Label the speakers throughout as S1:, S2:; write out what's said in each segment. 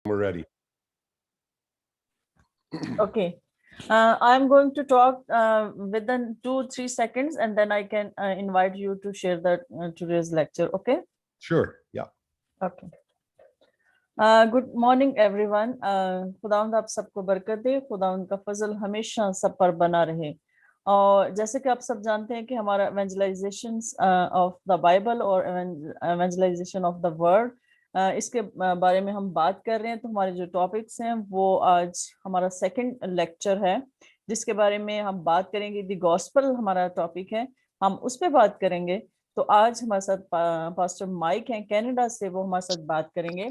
S1: We're ready.
S2: Okay. I'm going to talk within 2-3 seconds, and then I can invite you to share that today's lecture. Okay.
S1: Sure. Yeah.
S2: Okay. Good morning everyone. खुदावंद आप सबको बरकत दे. खुदावंद का फजल हमेशा सब पर बना रहे. और जैसे कि आप सब जानते हैं कि हमारा एवेंजलाइजेशन ऑफ द बाइबल और एवेंजलाइजेशन ऑफ द वर्ड, इसके बारे में हम बात कर रहे हैं. तो हमारे जो टॉपिक्स हैं वो आज हमारा सेकंड लेक्चर है, जिसके बारे में हम बात करेंगे. द गॉस्पेल हमारा टॉपिक है, हम उस पर बात करेंगे. तो आज हमारे साथ पास्टर माइक हैं कनाडा से, वो हमारे साथ बात करेंगे.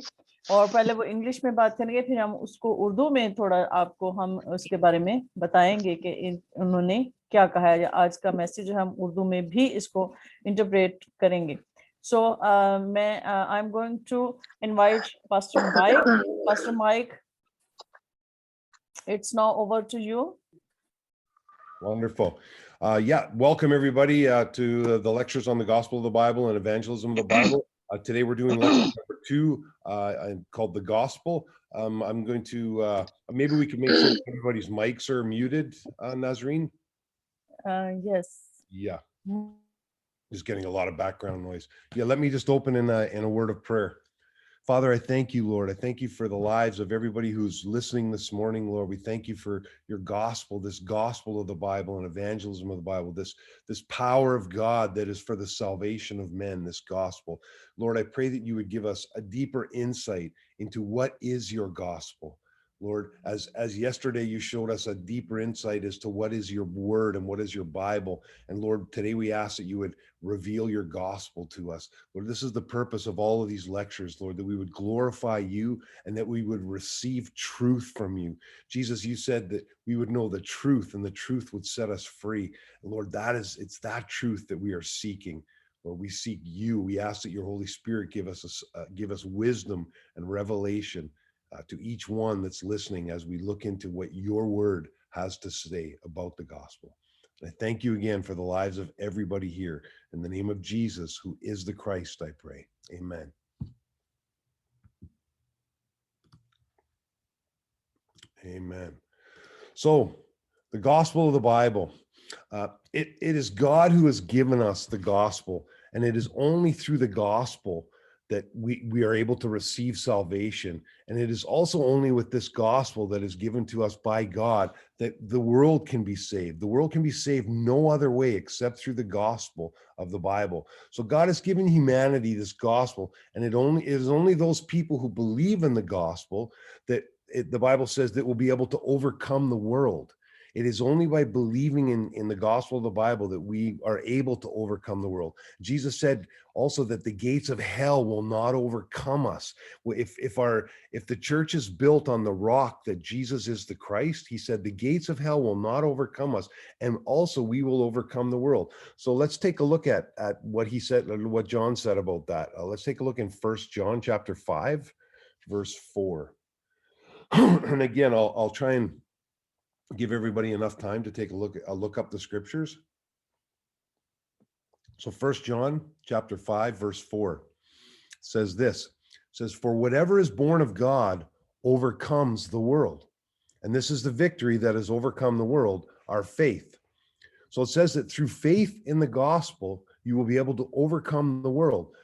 S2: और पहले वो इंग्लिश में बात करेंगे, फिर हम उसको उर्दू में थोड़ा आपको हम उसके बारे में बताएंगे कि उन्होंने क्या कहा है. आज का मैसेज हम उर्दू में भी इसको इंटरप्रेट करेंगे. सो मैं I am going to invite pastor Mike. Pastor Mike, it's now over to you.
S1: Wonderful. Yeah, welcome everybody to the lectures on the Gospel of the Bible and evangelism of the Bible. Today we're doing lecture number 2 called the Gospel. I'm going to, maybe we can make sure everybody's mics are muted, Nasreen?
S2: Yes.
S1: Yeah. Just getting a lot of background noise. Yeah, let me just open in a word of prayer. Father, I thank you, Lord. I thank you for the lives of everybody who's listening this morning, Lord. We thank you for your gospel, this gospel of the Bible and evangelism of the Bible, this power of God that is for the salvation of men, this gospel. Lord, I pray that you would give us a deeper insight into what is your gospel. Lord, as yesterday you showed us a deeper insight as to what is your word and what is your Bible. And Lord, today we ask that you would reveal your gospel to us. Lord, this is the purpose of all of these lectures, Lord, that we would glorify you and that we would receive truth from you. Jesus, you said that we would know the truth and the truth would set us free. And Lord, it's that truth that we are seeking. Lord, we seek you. We ask that your Holy Spirit give us wisdom and revelation to each one that's listening as we look into what your word has to say about the gospel. And I thank you again for the lives of everybody here. In the name of Jesus, who is the Christ, I pray. Amen. Amen. So, the gospel of the Bible. It is God who has given us the gospel, and it is only through the gospel that we are able to receive salvation. And it is also only with this gospel that is given to us by God that the world can be saved. The world can be saved no other way except through the gospel of the Bible. So God has given humanity this gospel, and it is only those people who believe in the gospel that the Bible says that will be able to overcome the world. It is only by believing in the gospel of the Bible that we are able to overcome the world. Jesus said also that the gates of hell will not overcome us. If the church is built on the rock that Jesus is the Christ, he said the gates of hell will not overcome us, and also we will overcome the world. So let's take a look at what he said, what John said about that. Let's take a look in 1 John chapter 5, verse 4. And again, I'll try and give everybody enough time to take a look up the scriptures. So 1 John chapter 5, verse 4 says this. It says, "For whatever is born of God overcomes the world. And this is the victory that has overcome the world, our faith." So it says that through faith in the gospel, you will be able to overcome the world.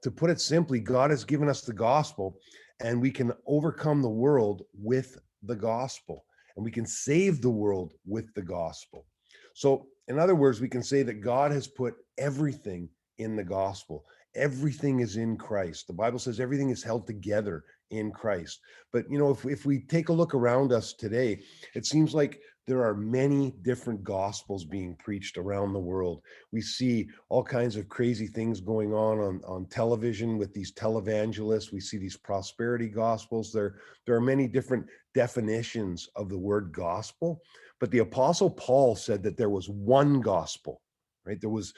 S1: To put it simply, God has given us the gospel, and we can overcome the world with the gospel. And we can save the world with the gospel. So in other words, we can say that God has put everything in the gospel. Everything is in Christ. The Bible says everything is held together in Christ. But, you know, if we take a look around us today, it seems like there are many different gospels being preached around the world. We see all kinds of crazy things going on television with these televangelists. We see these prosperity gospels. There are many different definitions of the word gospel, but the Apostle Paul said that there was one gospel, right? There was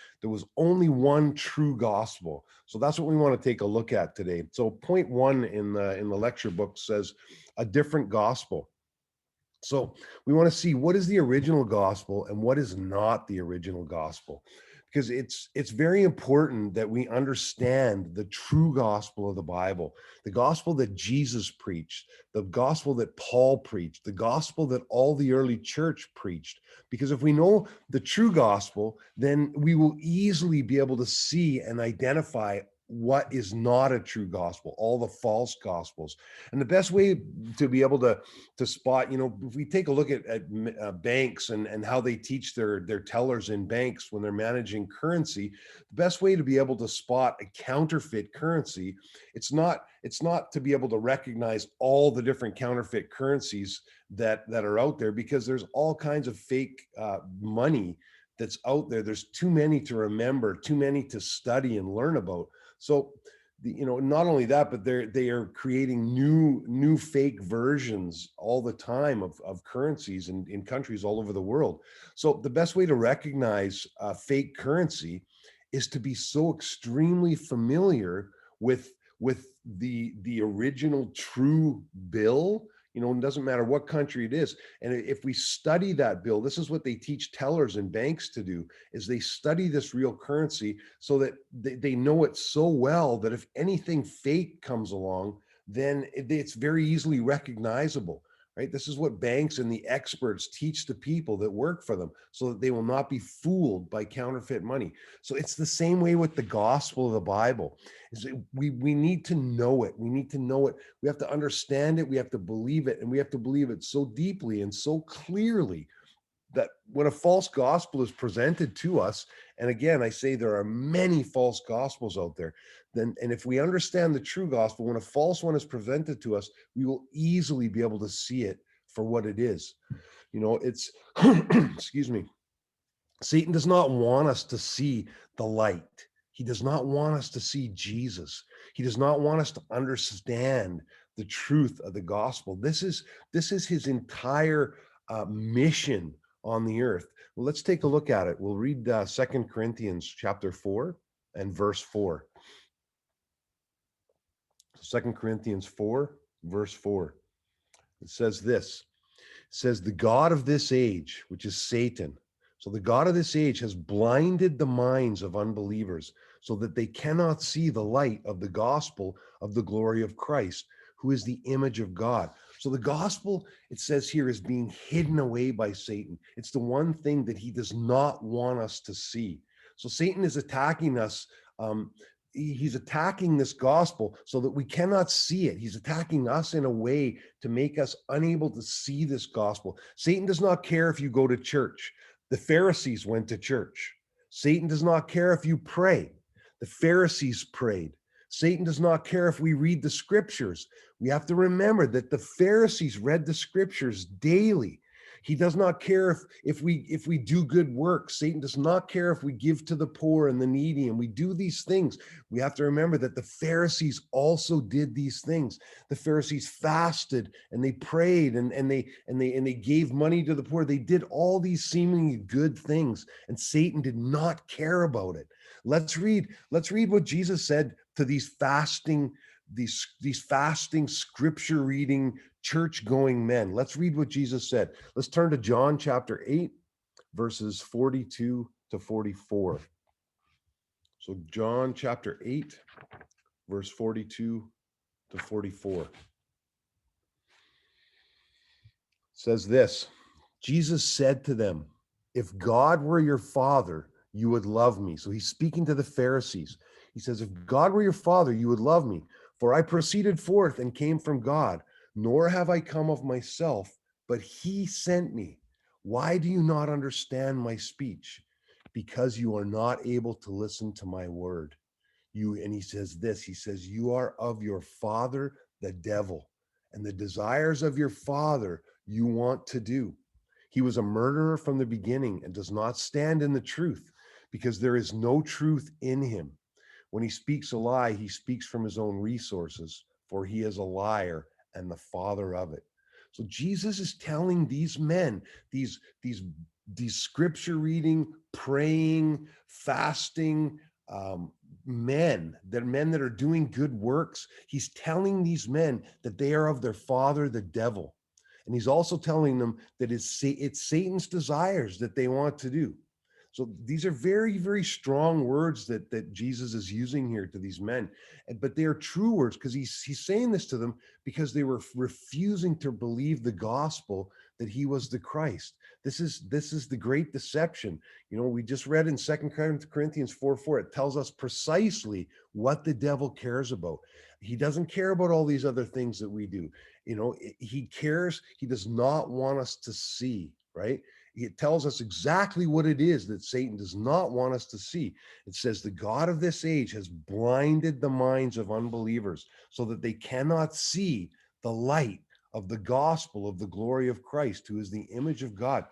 S1: only one true gospel. So that's what we want to take a look at today. So point 1 in the lecture book says a different gospel. So we want to see what is the original gospel and what is not the original gospel. because it's very important that we understand the true gospel of the Bible, the gospel that Jesus preached, the gospel that Paul preached, the gospel that all the early church preached. Because if we know the true gospel, then we will easily be able to see and identify what is not a true gospel, all the false gospels. And the best way to be able to spot, if we take a look at banks and how they teach their tellers in banks when they're managing currency, the best way to be able to spot a counterfeit currency, it's not to be able to recognize all the different counterfeit currencies that are out there, because there's all kinds of fake money that's out there. There's too many to remember, too many to study and learn about. So, not only that, but they are creating new fake versions all the time of currencies in countries all over the world. So the best way to recognize fake currency is to be so extremely familiar with the original true bill. It doesn't matter what country it is. And if we study that bill, this is what they teach tellers and banks to do, is they study this real currency so that they know it so well that if anything fake comes along, then it's very easily recognizable, right? This is what banks and the experts teach the people that work for them so that they will not be fooled by counterfeit money. So it's the same way with the gospel of the Bible. We need to know it. We need to know it. We have to understand it. We have to believe it. And we have to believe it so deeply and so clearly that when a false gospel is presented to us, and again, I say there are many false gospels out there, and if we understand the true gospel, when a false one is presented to us, we will easily be able to see it for what it is. It's, excuse me, Satan does not want us to see the light. He does not want us to see Jesus. He does not want us to understand the truth of the gospel. This is his entire mission on the earth. Well, let's take a look at it. We'll read 2 Corinthians chapter 4 and verse 4. 2 Corinthians 4, verse 4. It says this. It says, the God of this age, which is Satan. So the God of this age has blinded the minds of unbelievers so that they cannot see the light of the gospel of the glory of Christ, who is the image of God. So the gospel, it says here, is being hidden away by Satan. It's the one thing that he does not want us to see. So Satan is attacking us. He's attacking this gospel so that we cannot see it. He's attacking us in a way to make us unable to see this gospel. Satan does not care if you go to church. The Pharisees went to church. Satan does not care if you pray. The Pharisees prayed. Satan does not care if we read the scriptures. We have to remember that the Pharisees read the scriptures daily. He does not care if we do good works. Satan does not care if we give to the poor and the needy and we do these things. We have to remember that the Pharisees also did these things. The Pharisees fasted and they prayed and they gave money to the poor. They did all these seemingly good things, and Satan did not care about it. Let's read what Jesus said to these fasting scripture reading, church going men. Let's read what Jesus said. Let's turn to John chapter 8, verses 42 to 44. So John chapter 8, verse 42 to 44 says this. Jesus said to them, if God were your father, you would love me. So he's speaking to the Pharisees. He says, if God were your father, you would love me, for I proceeded forth and came from God, nor have I come of myself, but he sent me. Why do you not understand my speech? Because you are not able to listen to my word. And he says this, he says, you are of your father, the devil, and the desires of your father you want to do. He was a murderer from the beginning and does not stand in the truth, because there is no truth in him. When he speaks a lie, he speaks from his own resources, for he is a liar and the father of it. So Jesus is telling these men, these scripture reading, praying, fasting men that are doing good works. He's telling these men that they are of their father, the devil. And he's also telling them that it's Satan's desires that they want to do. So these are very, very strong words that Jesus is using here to these men. But they are true words, because he's saying this to them because they were refusing to believe the gospel that he was the Christ. This is the great deception. We just read in 2 Corinthians 4:4, it tells us precisely what the devil cares about. He doesn't care about all these other things that we do. He does not want us to see, right? It tells us exactly what it is that Satan does not want us to see. It says the God of this age has blinded the minds of unbelievers so that they cannot see the light of the gospel of the glory of Christ, who is the image of God.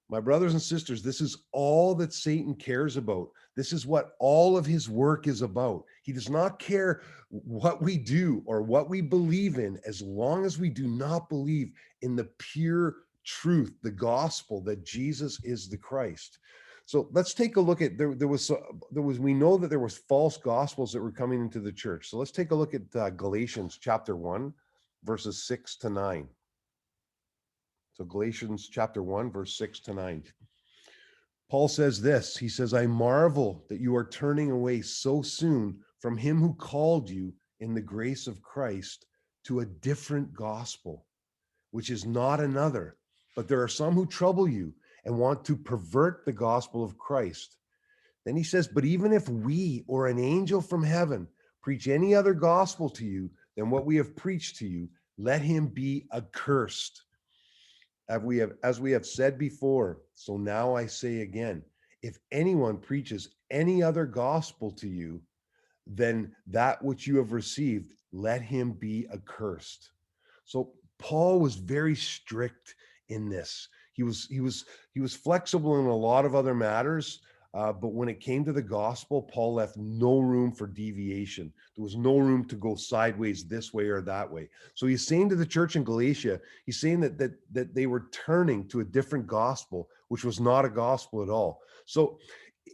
S1: My brothers and sisters, this is all that Satan cares about. This is what all of his work is about. He does not care what we do or what we believe in, as long as we do not believe in the pure truth, the gospel that Jesus is the Christ. So let's take a look at we know that there was false gospels that were coming into the church. So let's take a look at Galatians chapter 1, verses 6 to 9. So Galatians chapter 1, verse 6 to 9. Paul says this. He says, I marvel that you are turning away so soon from him who called you in the grace of Christ to a different gospel, which is not another. But there are some who trouble you and want to pervert the gospel of Christ. Then he says, but even if we or an angel from heaven preach any other gospel to you than what we have preached to you, let him be accursed. As we have said before, so now I say again, if anyone preaches any other gospel to you than that which you have received, let him be accursed. So Paul was very strict in this. He was flexible in a lot of other matters, but when it came to the gospel, Paul left no room for deviation. There was no room to go sideways this way or that way. So he's saying to the church in Galatia, he's saying that they were turning to a different gospel, which was not a gospel at all. So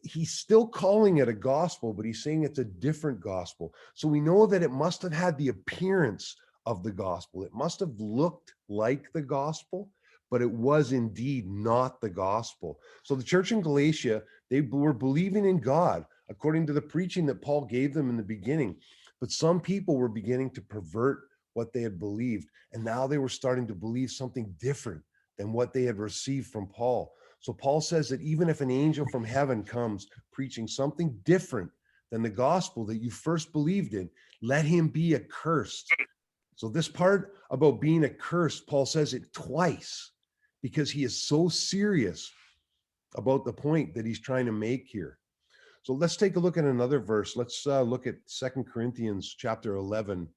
S1: he's still calling it a gospel, but he's saying it's a different gospel. So we know that it must have had the appearance of the gospel. It must have looked like the gospel, but it was indeed not the gospel. So the church in Galatia, they were believing in God according to the preaching that Paul gave them in the beginning. But some people were beginning to pervert what they had believed. And now they were starting to believe something different than what they had received from Paul. So Paul says that even if an angel from heaven comes preaching something different than the gospel that you first believed in, let him be accursed. So this part about being accursed, Paul says it twice because he is so serious about the point that he's trying to make here. So let's take a look at another verse. Let's look at 2 Corinthians chapter 11,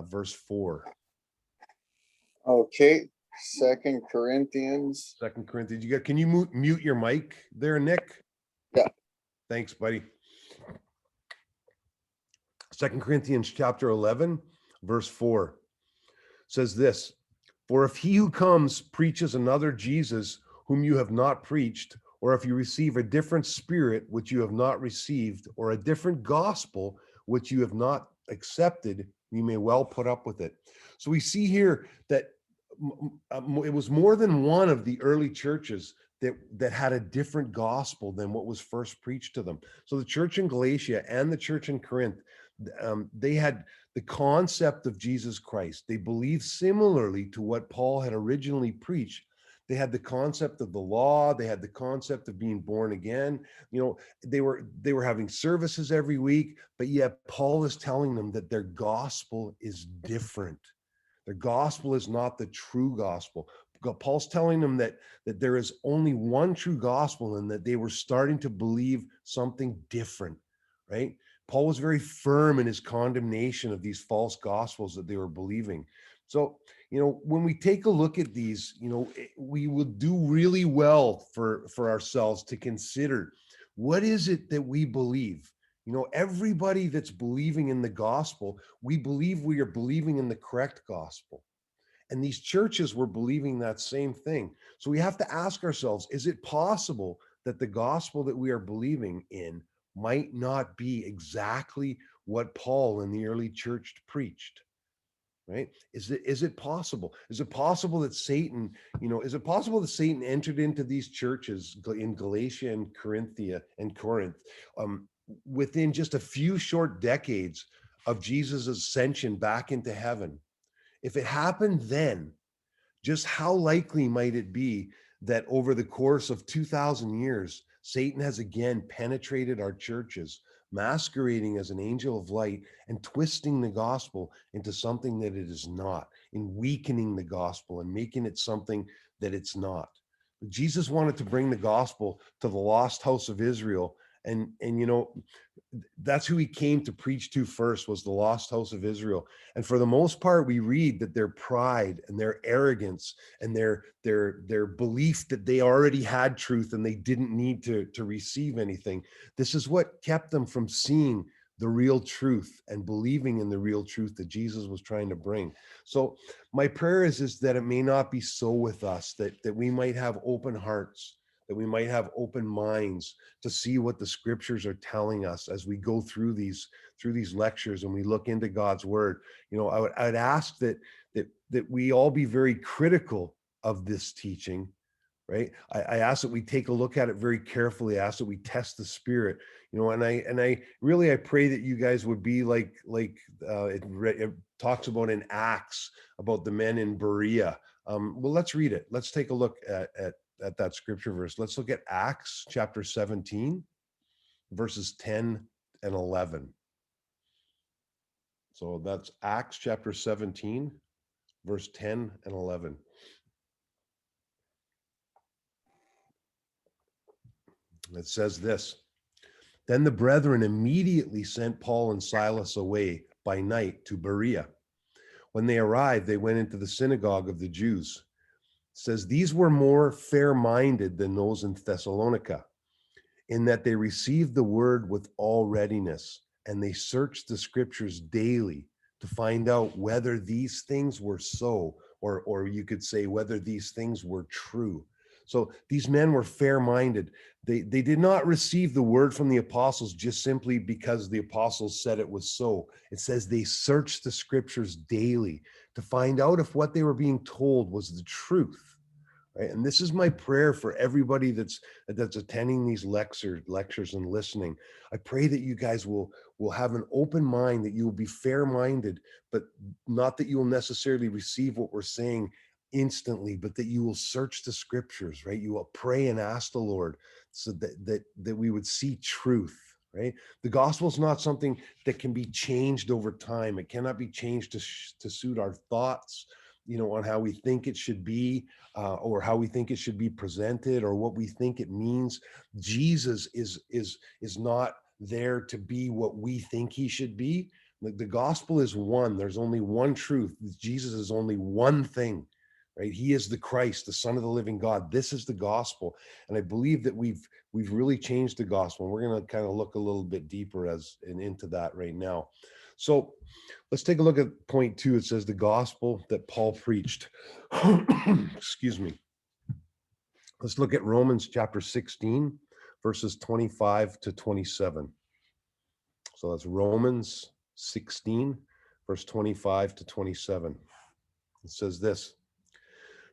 S1: verse 4.
S3: Okay, 2 Corinthians.
S1: 2 Corinthians. Can you mute your mic there, Nick?
S3: Yeah.
S1: Thanks, buddy. 2 Corinthians chapter 11, verse 4 says this, for if he who comes preaches another Jesus whom you have not preached, or if you receive a different spirit which you have not received, or a different gospel which you have not accepted, you may well put up with it. So we see here that it was more than one of the early churches that had a different gospel than what was first preached to them. So the church in Galatia and the church in Corinth, they had the concept of Jesus Christ. They believed similarly to what Paul had originally preached. They had the concept of the law. They had the concept of being born again. They were having services every week, but yet Paul is telling them that their gospel is different. Their gospel is not the true gospel. Paul's telling them that there is only one true gospel and that they were starting to believe something different, right? Paul was very firm in his condemnation of these false gospels that they were believing. So, when we take a look at these, we will do really well for ourselves to consider, what is it that we believe? Everybody that's believing in the gospel, we believe we are believing in the correct gospel. And these churches were believing that same thing. So we have to ask ourselves, is it possible that the gospel that we are believing in might not be exactly what Paul and the early church preached, right? Is it possible? Is it possible that Satan, is it possible that Satan entered into these churches in Galatia and Corinth, within just a few short decades of Jesus' ascension back into heaven? If it happened then, just how likely might it be that over the course of 2,000 years, Satan has again penetrated our churches, masquerading as an angel of light and twisting the gospel into something that it is not, in weakening the gospel and making it something that it's not. Jesus wanted to bring the gospel to the lost house of Israel. And that's who he came to preach to first, was the lost house of Israel. And for the most part, we read that their pride and their arrogance and their belief that they already had truth and they didn't need to receive anything, this is what kept them from seeing the real truth and believing in the real truth that Jesus was trying to bring. So my prayer is that it may not be so with us, that we might have open hearts, that we might have open minds to see what the scriptures are telling us as we go through these lectures and we look into God's word. I would ask that we all be very critical of this teaching, right? I ask that we take a look at it very carefully. I ask that we test the spirit, and I really, I pray that you guys would be like it talks about in Acts about the men in Berea. Well, let's read it. Let's take a look at that scripture verse. Let's look at Acts chapter 17, verses 10 and 11. So that's Acts chapter 17, verse 10 and 11. It says this: Then the brethren immediately sent Paul and Silas away by night to Berea. When they arrived, they went into the synagogue of the Jews. It says, these were more fair-minded than those in Thessalonica, in that they received the word with all readiness, and they searched the scriptures daily to find out whether these things were so, or you could say whether these things were true. So these men were fair-minded. They did not receive the word from the apostles just simply because the apostles said it was so. It says they searched the scriptures daily to find out if what they were being told was the truth. Right? And this is my prayer for everybody that's attending these lectures and listening. I pray that you guys will have an open mind, that you will be fair-minded, but not that you will necessarily receive what we're saying instantly, but that you will search the scriptures, right? You will pray and ask the Lord so that we would see truth, right? The gospel is not something that can be changed over time. It cannot be changed to suit our thoughts, on how we think it should be, or how we think it should be presented, or what we think it means. Jesus is not there to be what we think he should be. The gospel is one. There's only one truth. Jesus is only one thing, right? He is the Christ, the Son of the living God. This is the gospel. And I believe that we've really changed the gospel. And we're going to kind of look a little bit deeper into that right now. So let's take a look at point 2. It says the gospel that Paul preached. Excuse me. Let's look at Romans chapter 16, verses 25 to 27. So that's Romans 16, verse 25 to 27. It says this: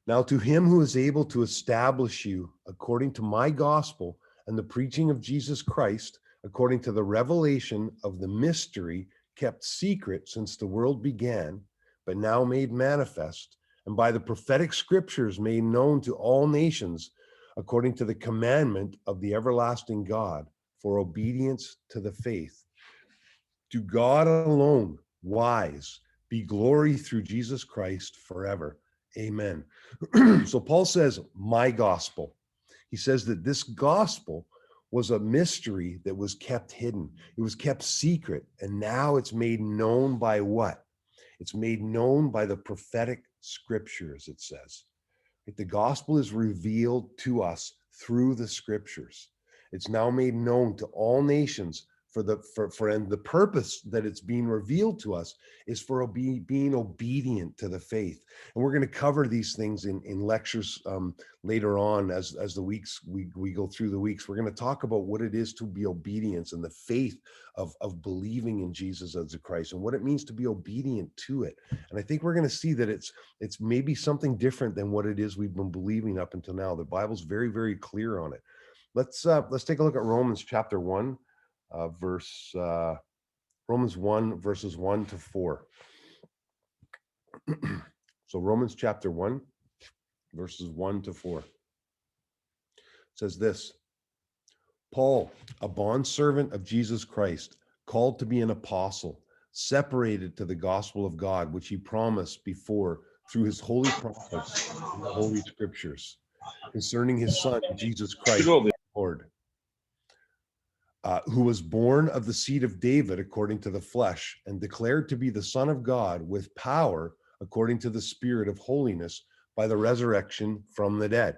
S1: Now to him who is able to establish you according to my gospel and the preaching of Jesus Christ, according to the revelation of the mystery kept secret since the world began, but now made manifest, and by the prophetic scriptures made known to all nations, according to the commandment of the everlasting God, for obedience to the faith. To God alone, wise, be glory through Jesus Christ forever. Amen. So Paul says, my gospel. He says that this gospel was a mystery that was kept hidden. It was kept secret. And now it's made known by what? It's made known by the prophetic scriptures, it says. The gospel is revealed to us through the scriptures. It's now made known to all nations and the purpose that it's being revealed to us is for being obedient to the faith. And we're going to cover these things in lectures later on as the weeks we go through the weeks. We're going to talk about what it is to be obedience and the faith of believing in Jesus as the Christ and what it means to be obedient to it. And I think we're going to see that it's maybe something different than what it is we've been believing up until now. The Bible's very, very clear on it. Let's take a look at Romans chapter 1, Romans 1 verses 1 to 4. So Romans chapter 1 verses 1 to 4 says this: Paul, a bondservant of Jesus Christ, called to be an apostle, separated to the gospel of God, which he promised before through his holy prophets in the holy scriptures, concerning his son, Jesus Christ, the Lord, who was born of the seed of David according to the flesh, and declared to be the Son of God with power according to the Spirit of holiness by the resurrection from the dead.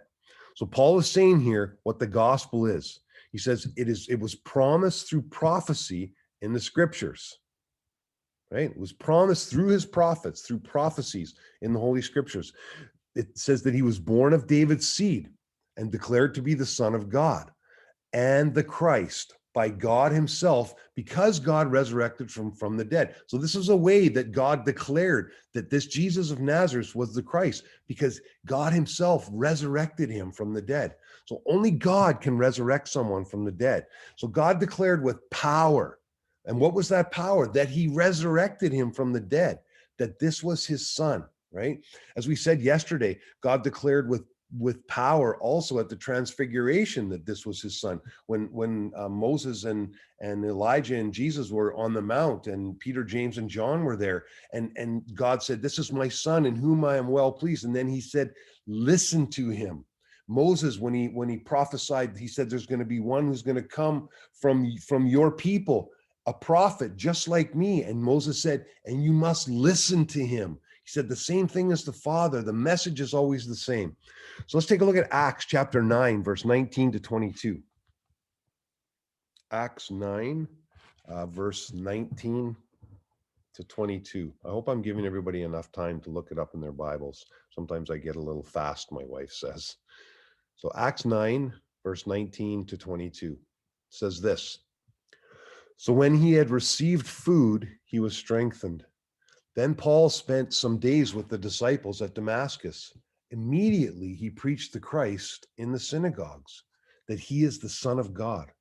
S1: So Paul is saying here what the gospel is. He says it was promised through prophecy in the scriptures, right? It was promised through his prophets, through prophecies in the Holy Scriptures. It says that he was born of David's seed and declared to be the Son of God and the Christ by God himself, because God resurrected from the dead. So this is a way that God declared that this Jesus of Nazareth was the Christ, because God himself resurrected him from the dead. So only God can resurrect someone from the dead. So God declared with power. And what was that power? That he resurrected him from the dead, that this was his son, right? As we said yesterday, God declared with power also at the transfiguration that this was his son. When Moses and Elijah and Jesus were on the mount, and Peter, James, and John were there, and God said, "This is my son in whom I am well pleased." And then he said, "Listen to him." Moses, when he prophesied, he said, "There's going to be one who's going to come from your people, a prophet just like me." And Moses said, "And you must listen to him." He said the same thing as the Father. The message is always the same. So let's take a look at Acts chapter 9, verse 19 to 22. Acts 9, verse 19 to 22. I hope I'm giving everybody enough time to look it up in their Bibles. Sometimes I get a little fast, my wife says. So Acts 9, verse 19 to 22 says this: So when he had received food, he was strengthened. Then Paul spent some days with the disciples at Damascus. Immediately he preached the Christ in the synagogues, that he is the Son of God.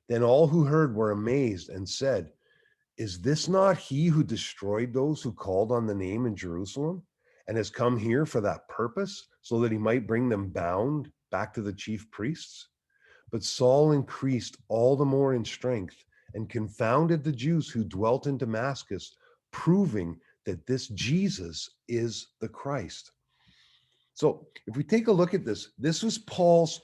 S1: Then all who heard were amazed and said, "Is this not he who destroyed those who called on the name in Jerusalem, and has come here for that purpose, so that he might bring them bound back to the chief priests?" But Saul increased all the more in strength and confounded the Jews who dwelt in Damascus, proving that this Jesus is the Christ. So if we take a look at this, this is Paul's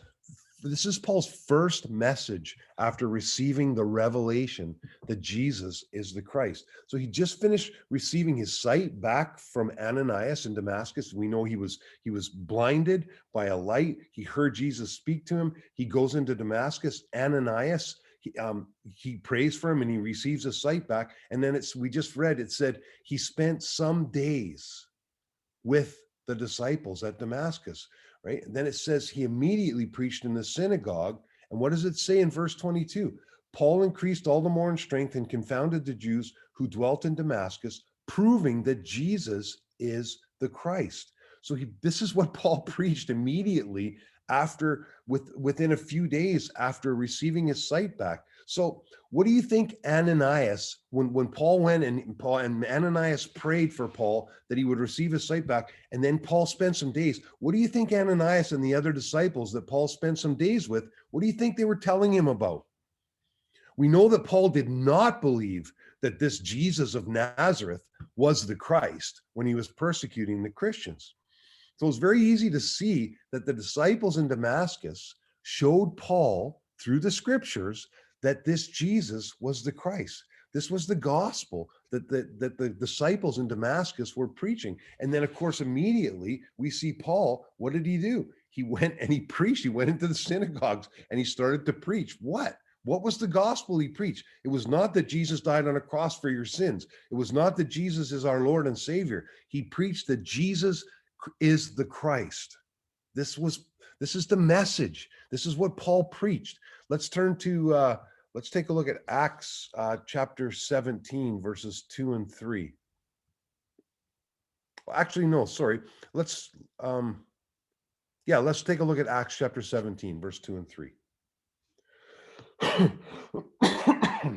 S1: first message after receiving the revelation that Jesus is the Christ. So he just finished receiving his sight back from Ananias in Damascus. We know he was blinded by a light. He heard Jesus speak to him. He goes into Damascus. Ananias, he prays for him and he receives his sight back. And then we just read, it said he spent some days with the disciples at Damascus, right? And then it says he immediately preached in the synagogue. And what does it say in verse 22? Paul increased all the more in strength and confounded the Jews who dwelt in Damascus, proving that Jesus is the Christ. So this is what Paul preached immediately within a few days after receiving his sight back. So what do you think Ananias, when Paul went and Ananias prayed for Paul that he would receive his sight back, and then Paul spent some days, what do you think Ananias and the other disciples that Paul spent some days with, what do you think they were telling him about? We know that Paul did not believe that this Jesus of Nazareth was the Christ when he was persecuting the Christians. So it's very easy to see that the disciples in Damascus showed Paul through the scriptures that this Jesus was the Christ. This was the gospel that the disciples in Damascus were preaching. And then, of course, immediately we see Paul. What did he do? He went and he preached. He went into the synagogues and he started to preach. What What was the gospel he preached? It was not that Jesus died on a cross for your sins. It was not that Jesus is our Lord and Savior. He preached that Jesus is the Christ. This is the message. This is what Paul preached. Let's turn to let's take a look at Acts chapter 17, verses 2 and 3. Well, actually, no, sorry. Let's take a look at Acts chapter 17, verse 2 and 3.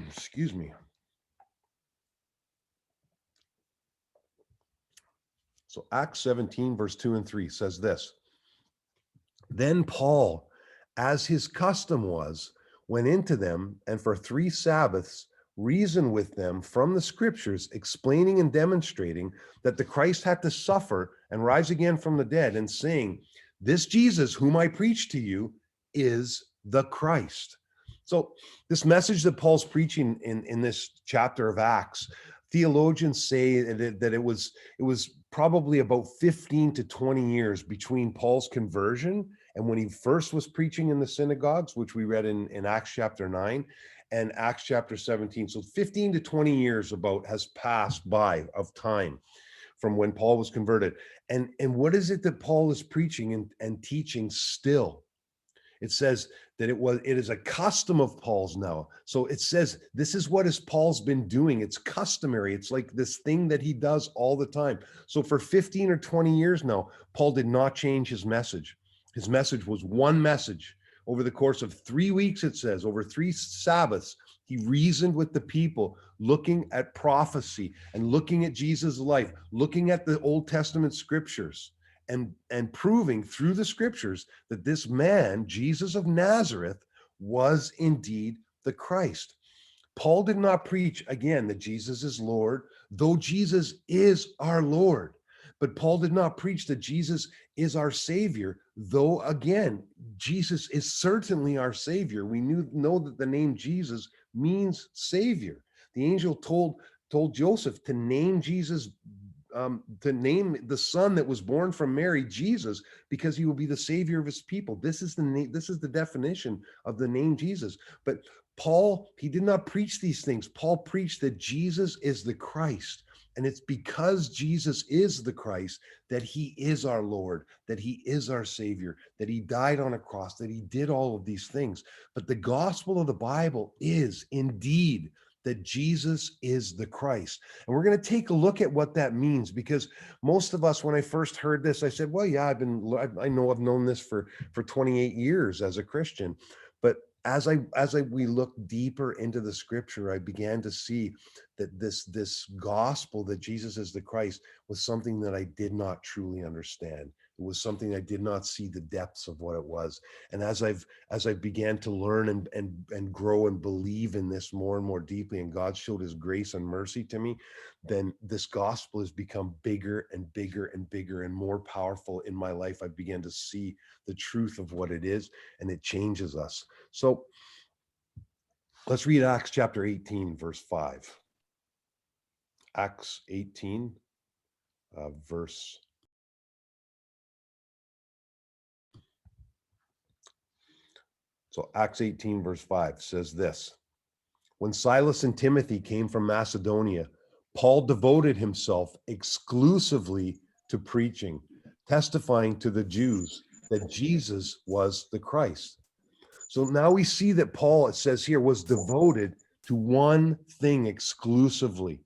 S1: Excuse me. So Acts 17, verse 2 and 3 says this. Then Paul, as his custom was, went into them, and for 3 Sabbaths reasoned with them from the scriptures, explaining and demonstrating that the Christ had to suffer and rise again from the dead, and saying, this Jesus whom I preach to you is the Christ. So this message that Paul's preaching in this chapter of Acts, theologians say that it was probably about 15 to 20 years between Paul's conversion and when he first was preaching in the synagogues, which we read in Acts chapter 9 and Acts chapter 17. So 15 to 20 years about has passed by of time from when Paul was converted. And what is it that Paul is preaching and teaching still? It says that it is a custom of Paul's now. So it says this is what Paul's been doing. It's customary. It's like this thing that he does all the time. So for 15 or 20 years now, Paul did not change his message. His message was one message. Over the course of 3 weeks, it says, over 3 Sabbaths, he reasoned with the people, looking at prophecy and looking at Jesus' life, looking at the Old Testament scriptures. And proving through the scriptures that this man, Jesus of Nazareth, was indeed the Christ. Paul did not preach, again, that Jesus is Lord, though Jesus is our Lord. But Paul did not preach that Jesus is our Savior, though, again, Jesus is certainly our Savior. We know that the name Jesus means Savior. The angel told Joseph to name Jesus, to name the son that was born from Mary Jesus, because he will be the savior of his people. This is the definition of the name Jesus. But Paul, he did not preach these things. Paul preached that Jesus is the Christ. And it's because Jesus is the Christ that he is our Lord, that he is our Savior, that he died on a cross, that he did all of these things. But the gospel of the Bible is indeed that Jesus is the Christ. And we're going to take a look at what that means, because most of us, when I first heard this, I said, well, yeah, I've known this for 28 years as a Christian. But as we look deeper into the scripture, I began to see that this gospel that Jesus is the Christ was something that I did not truly understand. It was something I did not see the depths of what it was. And as I began to learn and grow and believe in this more and more deeply, and God showed his grace and mercy to me, then this gospel has become bigger and bigger and bigger and more powerful in my life. I began to see the truth of what it is, and it changes us. So let's read Acts chapter 18, verse 5. Acts 18, verse. So Acts 18, verse 5 says this. When Silas and Timothy came from Macedonia, Paul devoted himself exclusively to preaching, testifying to the Jews that Jesus was the Christ. So now we see that Paul, it says here, was devoted to one thing exclusively.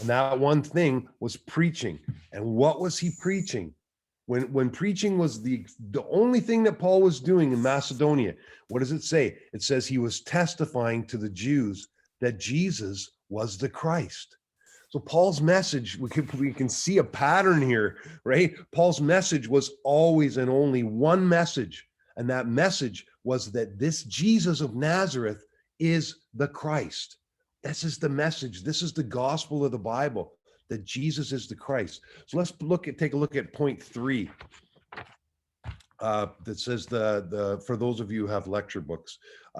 S1: And that one thing was preaching. And what was he preaching? When preaching was the only thing that Paul was doing in Macedonia, what does it say? It says he was testifying to the Jews that Jesus was the Christ. So Paul's message, we can see a pattern here, right? Paul's message was always and only one message. And that message was that this Jesus of Nazareth is the Christ. This is the message. This is the gospel of the Bible, that Jesus is the Christ. So let's take a look at point 3. That says for those of you who have lecture books,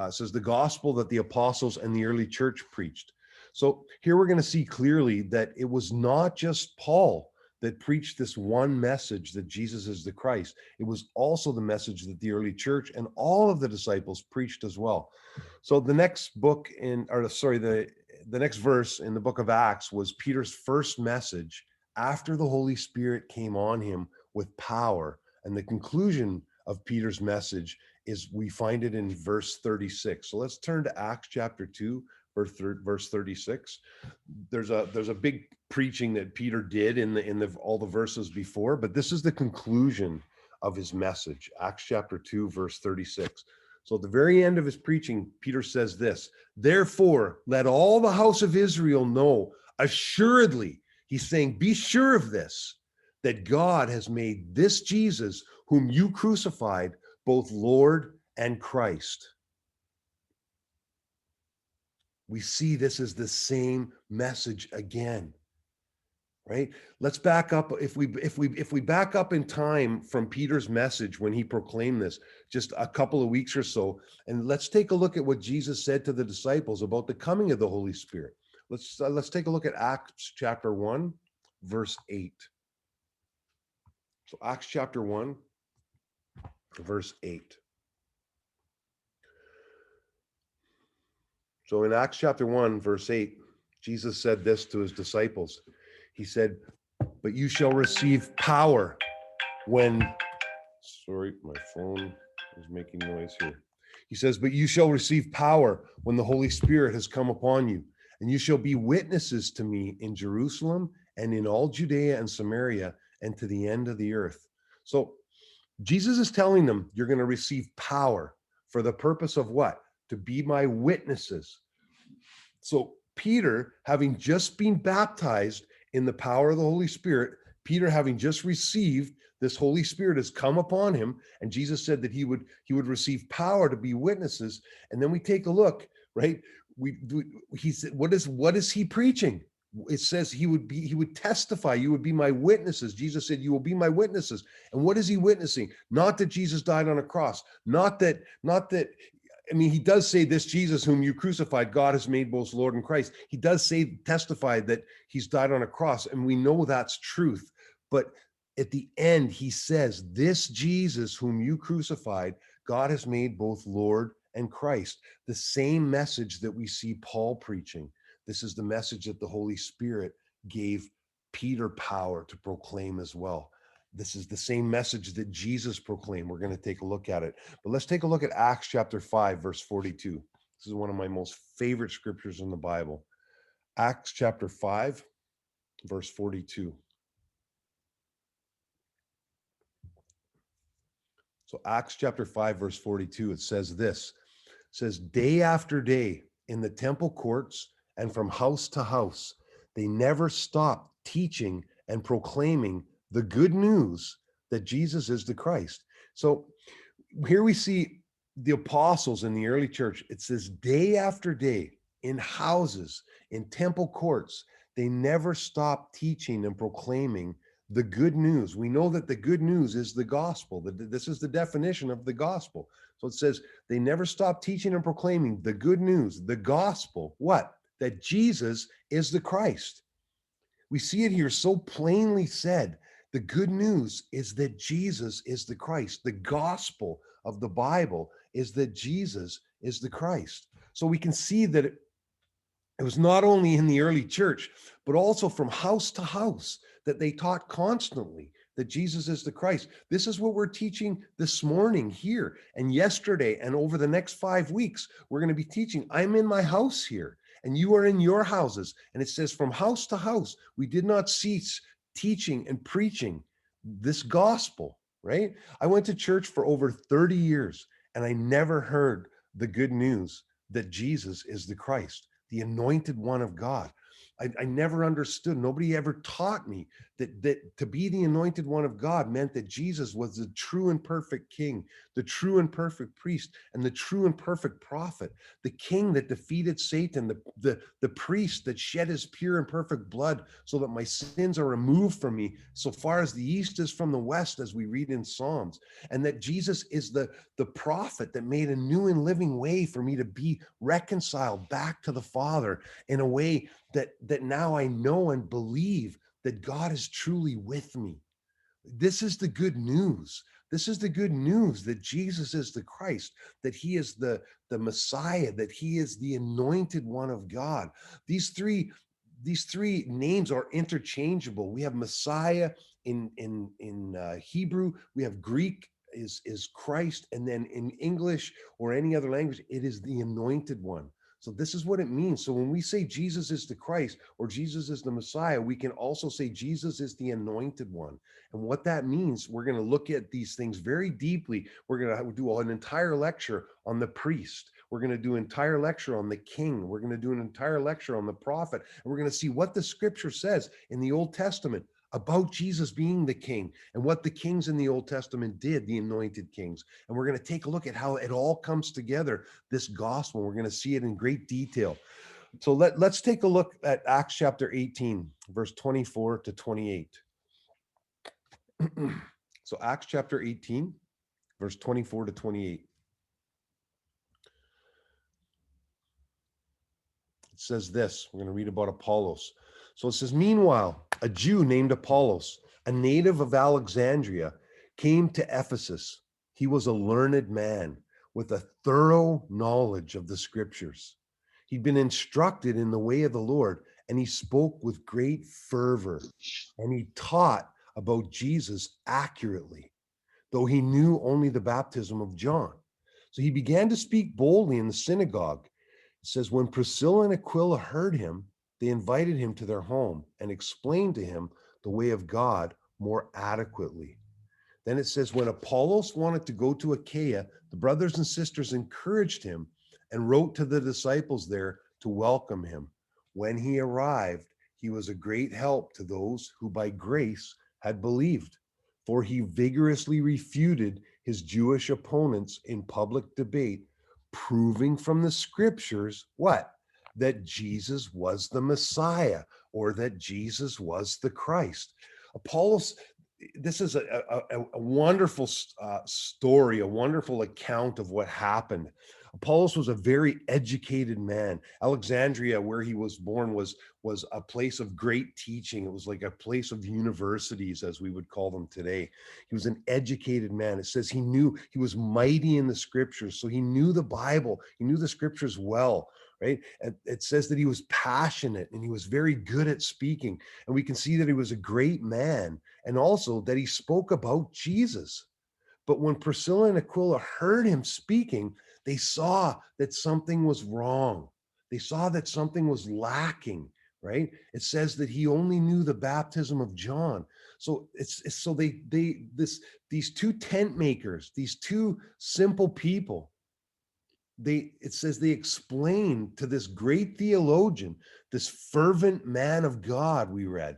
S1: says the gospel that the apostles and the early church preached. So here we're going to see clearly that it was not just Paul that preached this one message that Jesus is the Christ. It was also the message that the early church and all of the disciples preached as well. So the next book the next verse in the book of Acts was Peter's first message after the Holy Spirit came on him with power. And the conclusion of Peter's message is we find it in verse 36. So let's turn to Acts chapter 2, verse 36. There's a big preaching that Peter did in the all the verses before, but this is the conclusion of his message. Acts chapter 2, verse 36. So at the very end of his preaching, Peter says this: therefore, let all the house of Israel know assuredly, he's saying, be sure of this, that God has made this Jesus, whom you crucified, both Lord and Christ. We see this as the same message again, right? Let's back up. If we back up in time from Peter's message when he proclaimed this, just a couple of weeks or so, and let's take a look at what Jesus said to the disciples about the coming of the Holy Spirit. Let's take a look at Acts chapter 1, verse 8. So Acts chapter 1, verse 8. So in Acts chapter 1, verse 8, Jesus said this to his disciples. He said, but you shall receive power when, sorry, my phone is making noise here. He says, but you shall receive power when the Holy Spirit has come upon you, and you shall be witnesses to me in Jerusalem and in all Judea and Samaria and to the end of the earth. So Jesus is telling them, you're going to receive power for the purpose of what? To be my witnesses. So Peter, having just been baptized in the power of the Holy Spirit, Peter having just received this Holy Spirit has come upon him, and Jesus said that he would receive power to be witnesses. And then we take a look, right? He said, what is he preaching? It says he would testify, you would be my witnesses. Jesus said, you will be my witnesses. And what is he witnessing? Not that Jesus died on a cross, not that, I mean, he does say this Jesus whom you crucified, God has made both Lord and Christ. He does testify that he's died on a cross, and we know that's truth. But at the end, he says, this Jesus whom you crucified, God has made both Lord and Christ. The same message that we see Paul preaching. This is the message that the Holy Spirit gave Peter power to proclaim as well. This is the same message that Jesus proclaimed. We're going to take a look at it. But let's take a look at Acts chapter 5, verse 42. This is one of my most favorite scriptures in the Bible. Acts chapter 5, verse 42. So Acts chapter 5, verse 42, it says this. It says, day after day in the temple courts and from house to house, they never stopped teaching and proclaiming the good news that Jesus is the Christ. So here we see the apostles in the early church. It says day after day in houses, in temple courts, they never stopped teaching and proclaiming the good news. We know that the good news is the gospel. This is the definition of the gospel. So it says they never stopped teaching and proclaiming the good news, the gospel. What? That Jesus is the Christ. We see it here so plainly said. The good news is that Jesus is the Christ. The gospel of the Bible is that Jesus is the Christ. So we can see that it was not only in the early church, but also from house to house that they taught constantly that Jesus is the Christ. This is what we're teaching this morning here and yesterday, and over the next 5 weeks, we're going to be teaching. I'm in my house here and you are in your houses. And it says from house to house, we did not cease teaching and preaching this gospel, right? I went to church for over 30 years and I never heard the good news that Jesus is the Christ, the anointed one of God. I never understood. Nobody ever taught me that to be the anointed one of God meant that Jesus was the true and perfect king, the true and perfect priest, and the true and perfect prophet, the king that defeated Satan, the priest that shed his pure and perfect blood so that my sins are removed from me so far as the east is from the west, as we read in Psalms, and that Jesus is the prophet that made a new and living way for me to be reconciled back to the Father in a way that now I know and believe that God is truly with me. This is the good news. This is the good news that Jesus is the Christ, that he is the Messiah, that he is the anointed one of God. These three names are interchangeable. We have Messiah in Hebrew, we have Greek is Christ, and then in English or any other language, it is the anointed one. So this is what it means. So when we say Jesus is the Christ or Jesus is the Messiah, we can also say Jesus is the anointed one. And what that means, we're going to look at these things very deeply. We're going to do an entire lecture on the priest. We're going to do an entire lecture on the king. We're going to do an entire lecture on the prophet. And we're going to see what the scripture says in the Old Testament about Jesus being the king and what the kings in the Old Testament did, the anointed kings. And we're going to take a look at how it all comes together, this gospel. We're going to see it in great detail. So let's take a look at Acts chapter 18, verse 24 to 28. So Acts chapter 18, verse 24 to 28. It says this, we're going to read about Apollos. So it says, meanwhile, a Jew named Apollos, a native of Alexandria, came to Ephesus. He was a learned man with a thorough knowledge of the scriptures. He'd been instructed in the way of the Lord, and he spoke with great fervor, and he taught about Jesus accurately, though he knew only the baptism of John. So he began to speak boldly in the synagogue. It says, when Priscilla and Aquila heard him, they invited him to their home and explained to him the way of God more adequately. Then it says, when Apollos wanted to go to Achaia, the brothers and sisters encouraged him and wrote to the disciples there to welcome him. When he arrived, he was a great help to those who by grace had believed, for he vigorously refuted his Jewish opponents in public debate, proving from the scriptures what? That Jesus was the Messiah, or that Jesus was the Christ. Apollos, this is a wonderful story, a wonderful account of what happened. Apollos was a very educated man. Alexandria, where he was born, was a place of great teaching. It was like a place of universities, as we would call them today. He was an educated man. It says he was mighty in the scriptures. So he knew the Bible. He knew the scriptures well, right? And it says that he was passionate and he was very good at speaking. And we can see that he was a great man, and also that he spoke about Jesus. But when Priscilla and Aquila heard him speaking, they saw that something was wrong. They saw that something was lacking, right? It says that he only knew the baptism of John. So these two tent makers, these two simple people, it says they explained to this great theologian, this fervent man of God, we read.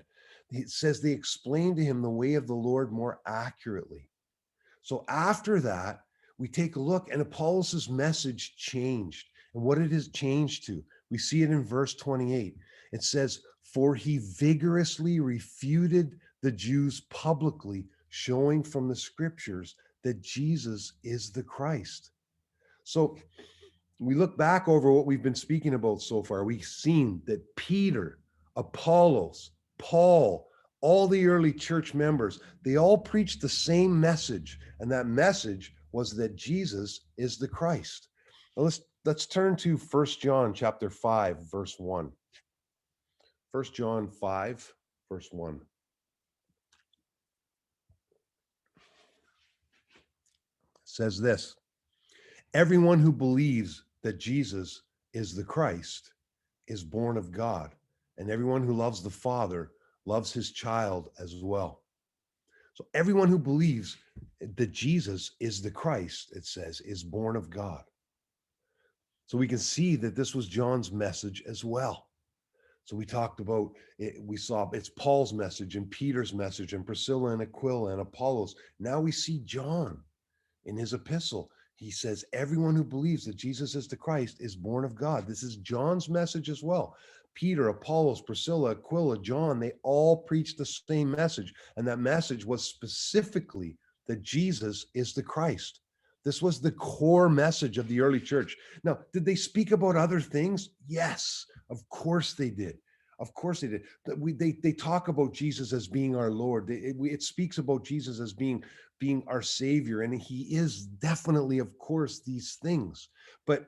S1: It says they explained to him the way of the Lord more accurately. So after that, we take a look, and Apollos' message changed. And what it has changed to, we see it in verse 28. It says, for he vigorously refuted the Jews publicly, showing from the scriptures that Jesus is the Christ. So we look back over what we've been speaking about so far. We've seen that Peter, Apollos, Paul, all the early church members, they all preached the same message. And that message was that Jesus is the Christ. Now let's turn to 1 John chapter 5, verse 1. 1 John 5, verse 1. It says this, everyone who believes that Jesus is the Christ is born of God, and everyone who loves the Father loves his child as well. So everyone who believes that Jesus is the Christ, it says, is born of God. So we can see that this was John's message as well. So we talked about it, we saw it's Paul's message and Peter's message and Priscilla and Aquila and Apollos. Now we see John in his epistle. He says, everyone who believes that Jesus is the Christ is born of God. This is John's message as well. Peter, Apollos, Priscilla, Aquila, John, they all preached the same message. And that message was specifically that Jesus is the Christ. This was the core message of the early church. Now, did they speak about other things? Yes, of course they did. Of course they did. They talk about Jesus as being our Lord. It speaks about Jesus as being our Savior, and he is definitely, of course, these things. But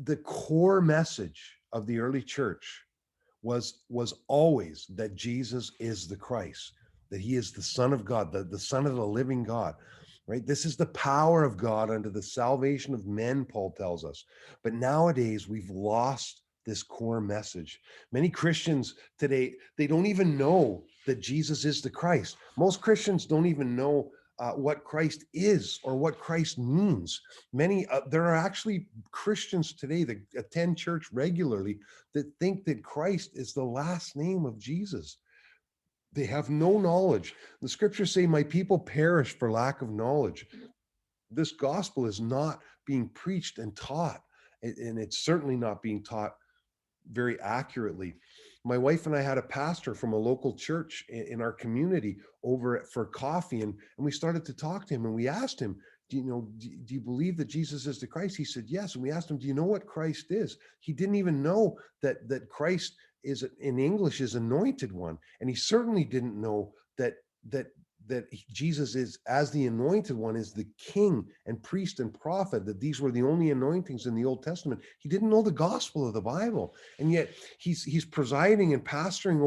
S1: the core message of the early church was always that Jesus is the Christ, that he is the Son of God, the Son of the living God. Right? This is the power of God unto the salvation of men, Paul tells us. But nowadays we've lost this core message. Many Christians today, they don't even know that Jesus is the Christ. Most Christians don't even know what Christ is or what Christ means. There are actually Christians today that attend church regularly that think that Christ is the last name of Jesus. They have no knowledge. The scriptures say, my people perish for lack of knowledge. This gospel is not being preached and taught, and it's certainly not being taught very accurately. My wife and I had a pastor from a local church in our community over for coffee, and we started to talk to him, and we asked him, do you believe that Jesus is the Christ? He said yes. And we asked him, do you know what Christ is? He didn't even know that Christ is, in English, is anointed one, and he certainly didn't know that Jesus is, as the anointed one, is the king and priest and prophet, that these were the only anointings in the Old Testament. He didn't know the gospel of the Bible, and yet he's presiding and pastoring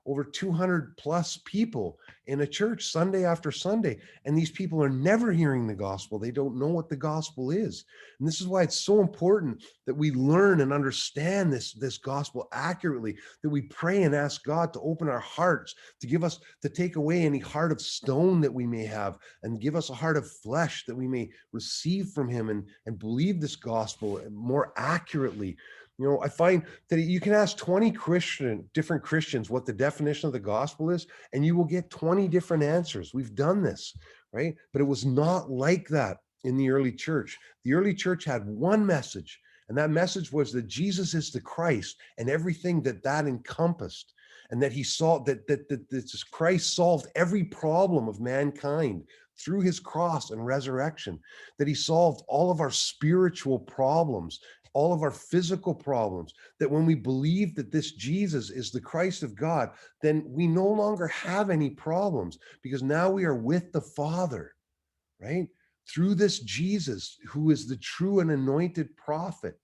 S1: over 200 plus people in a church Sunday after Sunday, and these people are never hearing the gospel. They don't know what the gospel is. And this is why it's so important that we learn and understand this gospel accurately, that we pray and ask God to open our hearts, to give us, to take away any heart of stone that we may have, and give us a heart of flesh that we may receive from him and believe this gospel more accurately. I find that you can ask 20 different Christians what the definition of the gospel is, and you will get 20 different answers. We've done this, right? But it was not like that in the early church. The early church had one message, and that message was that Jesus is the Christ and everything that encompassed, and that he solved that Christ solved every problem of mankind through his cross and resurrection, that he solved all of our spiritual problems, all of our physical problems, that when we believe that this Jesus is the Christ of God, then we no longer have any problems, because now we are with the Father, right? Through this Jesus, who is the true and anointed prophet,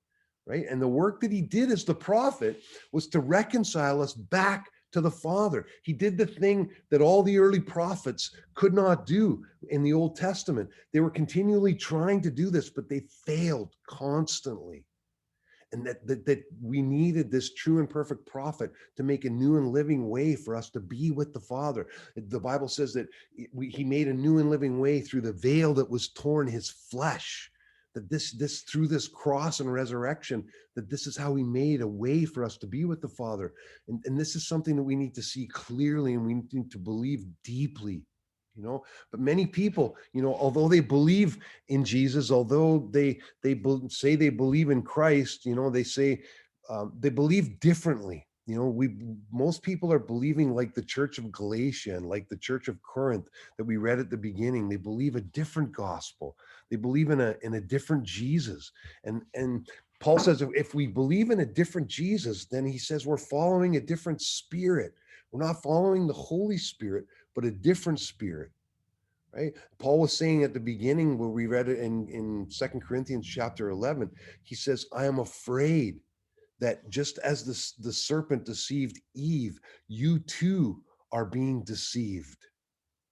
S1: right? And the work that he did as the prophet was to reconcile us back to the Father. He did the thing that all the early prophets could not do in the Old Testament. They were continually trying to do this, but they failed constantly. And that we needed this true and perfect prophet to make a new and living way for us to be with the Father. The Bible says that he made a new and living way through the veil that was torn, his flesh. That this through this cross and resurrection, that this is how he made a way for us to be with the Father. And this is something that we need to see clearly, and we need to believe deeply. But many people, although they believe in Jesus, although they say they believe in Christ, they say they believe differently. Most people are believing like the church of Galatia and like the church of Corinth that we read at the beginning. They believe a different gospel. They believe in a different Jesus. And Paul says, if we believe in a different Jesus, then he says we're following a different spirit. We're not following the Holy Spirit, but a different spirit, right? Paul was saying at the beginning, where we read it in 2 Corinthians chapter 11, he says, I am afraid that just as the serpent deceived Eve, you too are being deceived,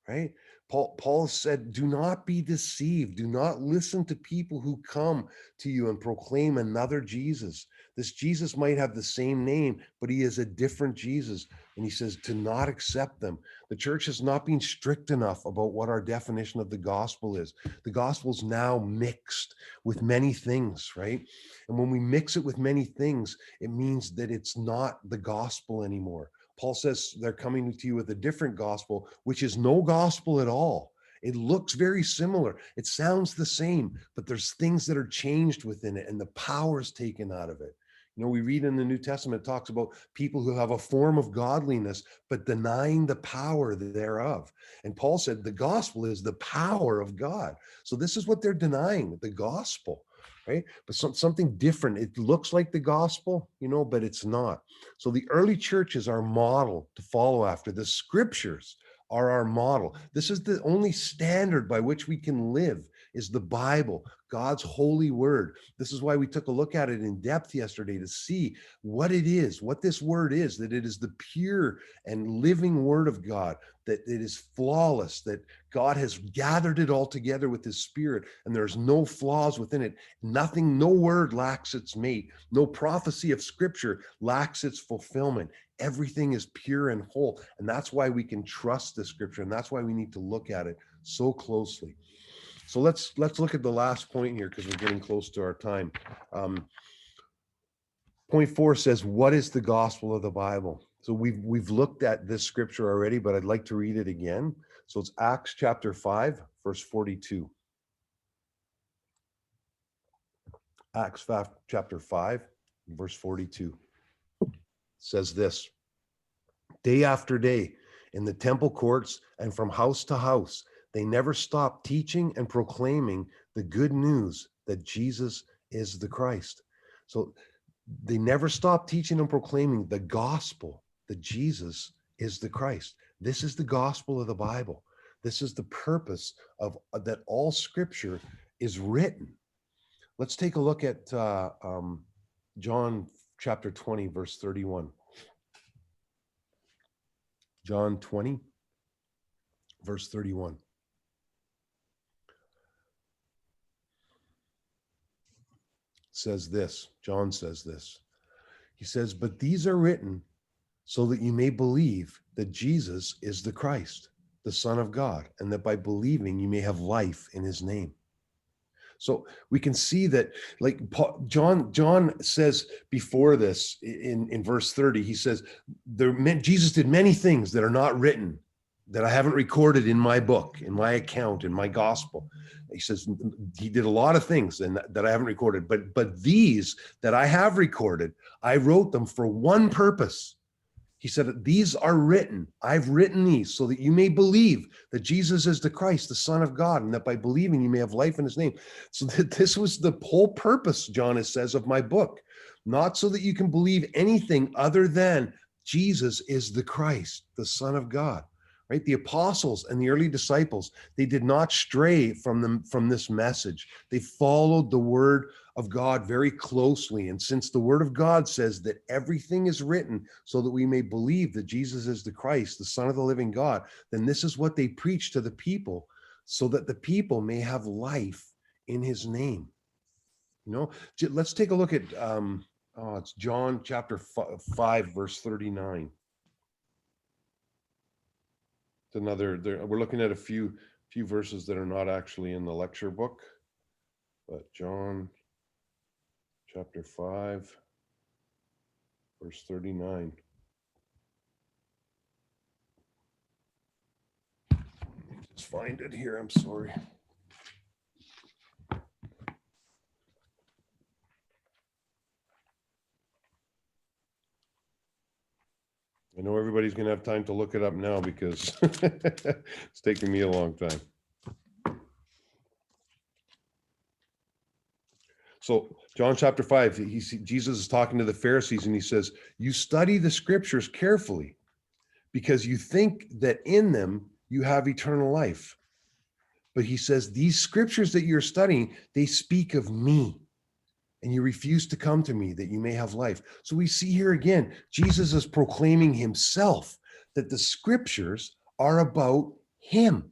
S1: right? Paul said, do not be deceived. Do not listen to people who come to you and proclaim another Jesus. This Jesus might have the same name, but he is a different Jesus. And he says, to not accept them. The church has not been strict enough about what our definition of the gospel is. The gospel is now mixed with many things, right? And when we mix it with many things, it means that it's not the gospel anymore. Paul says they're coming to you with a different gospel, which is no gospel at all. It looks very similar. It sounds the same, but there's things that are changed within it, and the power is taken out of it. We read in the New Testament, it talks about people who have a form of godliness, but denying the power thereof. And Paul said the gospel is the power of God. So this is what they're denying, the gospel. right? But something different. It looks like the gospel, but it's not. So the early church is our model to follow after. The scriptures are our model. This is the only standard by which we can live, is the Bible, God's holy word. This is why we took a look at it in depth yesterday, to see what it is, what this word is, that it is the pure and living word of God, that it is flawless, that God has gathered it all together with his spirit, and there's no flaws within it. Nothing, no word lacks its mate. No prophecy of scripture lacks its fulfillment. Everything is pure and whole. And that's why we can trust the scripture. And that's why we need to look at it so closely. So let's look at the last point here, because we're getting close to our time. Point 4 says, what is the gospel of the Bible? So we've looked at this scripture already, but I'd like to read it again. So it's Acts chapter 5, verse 42. Acts chapter 5, verse 42 says this: day after day, in the temple courts and from house to house, they never stopped teaching and proclaiming the good news that Jesus is the Christ. So they never stopped teaching and proclaiming the gospel that Jesus is the Christ. This is the gospel of the Bible. This is the purpose of that all scripture is written. Let's take a look at John chapter 20, verse 31. John 20, verse 31. Says this, John says this. He says, but these are written so that you may believe that Jesus is the Christ, the Son of God, and that by believing you may have life in his name. So we can see that, like John says before this in verse 30, he says, Jesus did many things that are not written, that I haven't recorded in my book, in my account, in my gospel. He says he did a lot of things and that I haven't recorded, but these that I have recorded, I wrote them for one purpose. He said, these are written. I've written these so that you may believe that Jesus is the Christ, the Son of God, and that by believing you may have life in his name. So that this was the whole purpose, John says, of my book, not so that you can believe anything other than Jesus is the Christ, the Son of God. Right? The apostles and the early disciples, they did not stray from this message. They followed the word of God very closely. And since the word of God says that everything is written so that we may believe that Jesus is the Christ, the Son of the living God, then this is what they preach to the people, so that the people may have life in his name. Let's take a look at it's John chapter 5, verse 39. We're looking at a few verses that are not actually in the lecture book, but John chapter 5, verse 39. Just find it here. I'm sorry. I know everybody's going to have time to look it up now because it's taking me a long time. So John chapter 5, Jesus is talking to the Pharisees and he says, you study the scriptures carefully because you think that in them you have eternal life. But he says, these scriptures that you're studying, they speak of me. And you refuse to come to me that you may have life. So we see here again, Jesus is proclaiming himself, that the scriptures are about him.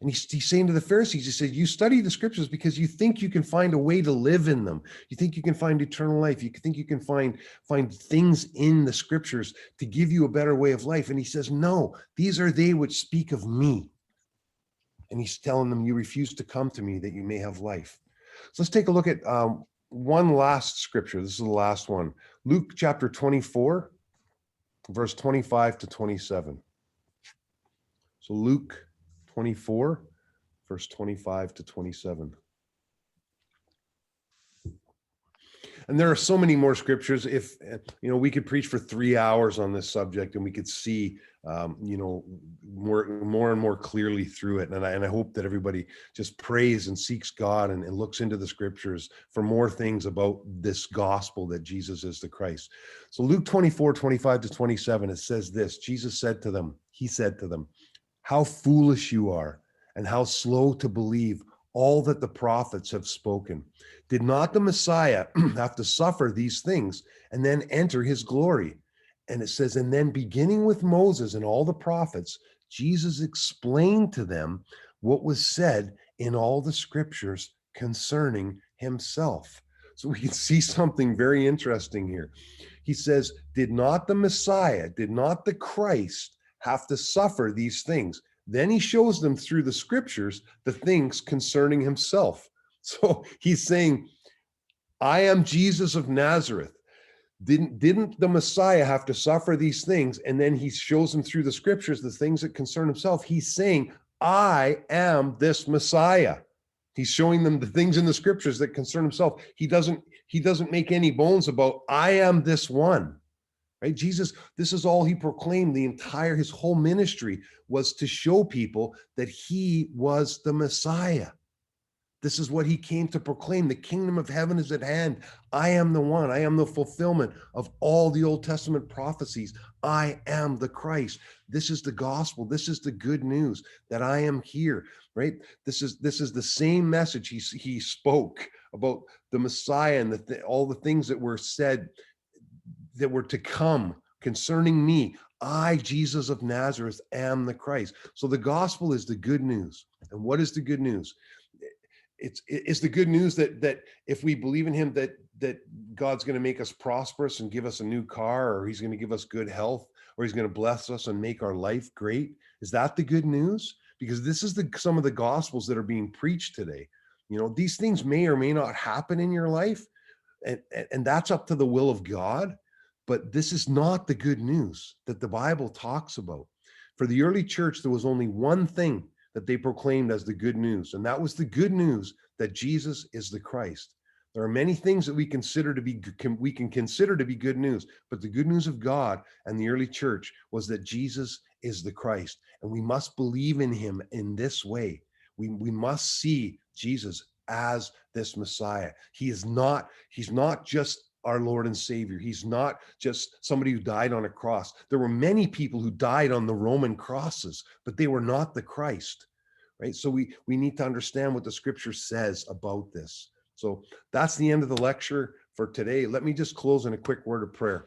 S1: And he's saying to the Pharisees, he said, you study the scriptures because you think you can find a way to live in them. You think you can find eternal life. You think you can find things in the scriptures to give you a better way of life. And he says, no, these are they which speak of me. And he's telling them, you refuse to come to me that you may have life. So let's take a look at one last scripture. This is the last one. Luke chapter 24, verse 25 to 27. So Luke 24, verse 25 to 27. And there are so many more scriptures. If we could preach for 3 hours on this subject, and we could see more and more clearly through it. And I hope that everybody just prays and seeks God and looks into the scriptures for more things about this gospel that Jesus is the Christ. So Luke 24:25-27, it says this: Jesus said to them, he said to them, "How foolish you are, and how slow to believe all that the prophets have spoken. Did not the Messiah have to suffer these things and then enter his glory?" And it says, and then beginning with Moses and all the prophets, Jesus explained to them what was said in all the scriptures concerning himself. So we can see something very interesting here. He says, did not the Messiah, did not the Christ have to suffer these things? Then he shows them through the scriptures the things concerning himself. So he's saying, I am Jesus of Nazareth. Didn't the Messiah have to suffer these things? And then he shows them through the scriptures the things that concern himself. He's saying, I am this Messiah. He's showing them the things in the scriptures that concern himself. He doesn't make any bones about, I am this one. Right? Jesus, this is all he proclaimed. His whole ministry was to show people that he was the Messiah. This is what he came to proclaim. The kingdom of heaven is at hand. I am the one. I am the fulfillment of all the Old Testament prophecies. I am the Christ. This is the gospel. This is the good news that I am here, right? This is the same message he spoke about the Messiah and all the things that were said that were to come concerning me. I, Jesus of Nazareth, am the Christ. So the gospel is the good news. And what is the good news? It's the good news that if we believe in him, that God's going to make us prosperous and give us a new car, or he's going to give us good health, or he's going to bless us and make our life great. Is that the good news? Because this is some of the gospels that are being preached today. These things may or may not happen in your life, and that's up to the will of God. But this is not the good news that the Bible talks about. For the early church, there was only one thing that they proclaimed as the good news, and that was the good news that Jesus is the Christ. There are many things that we can consider to be good news, but the good news of God and the early church was that Jesus is the Christ, and we must believe in him in this way. We must see Jesus as this Messiah. He's not just our Lord and Savior. He's not just somebody who died on a cross. There were many people who died on the Roman crosses, but they were not the Christ, right? So we need to understand what the scripture says about this. So that's the end of the lecture for today. Let me just close in a quick word of prayer.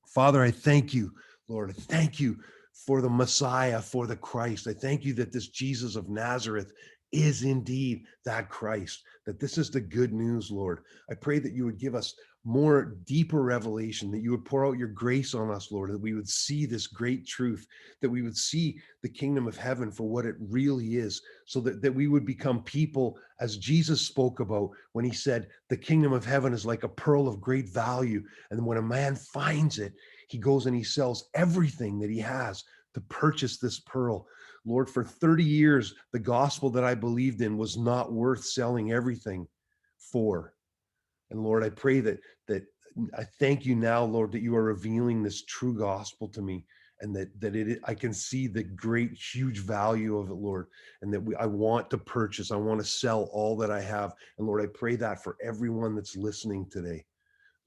S1: Father, I thank you, Lord. I thank you for the Messiah, for the Christ. I thank you that this Jesus of Nazareth is indeed that Christ, that this is the good news, Lord. I pray that you would give us more deeper revelation, that you would pour out your grace on us, Lord, that we would see this great truth, that we would see the kingdom of heaven for what it really is, so that we would become people, as Jesus spoke about when he said, the kingdom of heaven is like a pearl of great value. And when a man finds it, he goes and he sells everything that he has to purchase this pearl. Lord, for 30 years, the gospel that I believed in was not worth selling everything for. And Lord, I pray that I thank you now, Lord, that you are revealing this true gospel to me, and that I can see the great, huge value of it, Lord, and that I want to purchase, I want to sell all that I have. And Lord, I pray that for everyone that's listening today,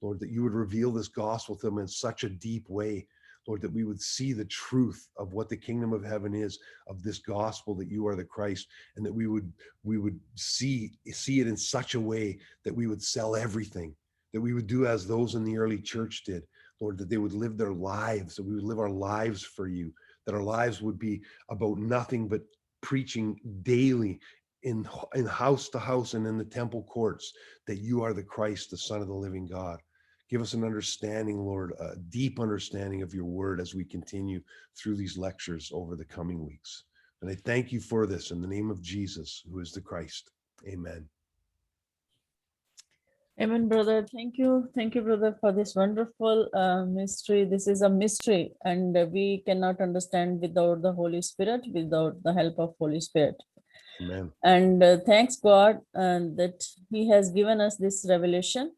S1: Lord, that you would reveal this gospel to them in such a deep way, Lord, that we would see the truth of what the kingdom of heaven is, of this gospel, that you are the Christ, and that we would see it in such a way that we would sell everything, that we would do as those in the early church did, Lord, that they would live their lives, that we would live our lives for you, that our lives would be about nothing but preaching daily in house to house and in the temple courts, that you are the Christ, the Son of the living God. Give us an understanding, Lord, a deep understanding of your word as we continue through these lectures over the coming weeks. And I thank you for this in the name of Jesus, who is the Christ. Amen.
S2: Amen, brother. Thank you, brother, for this wonderful mystery. This is a mystery, and we cannot understand without the Holy Spirit, without the help of Holy Spirit.
S1: Amen.
S2: And thanks God that he has given us this revelation.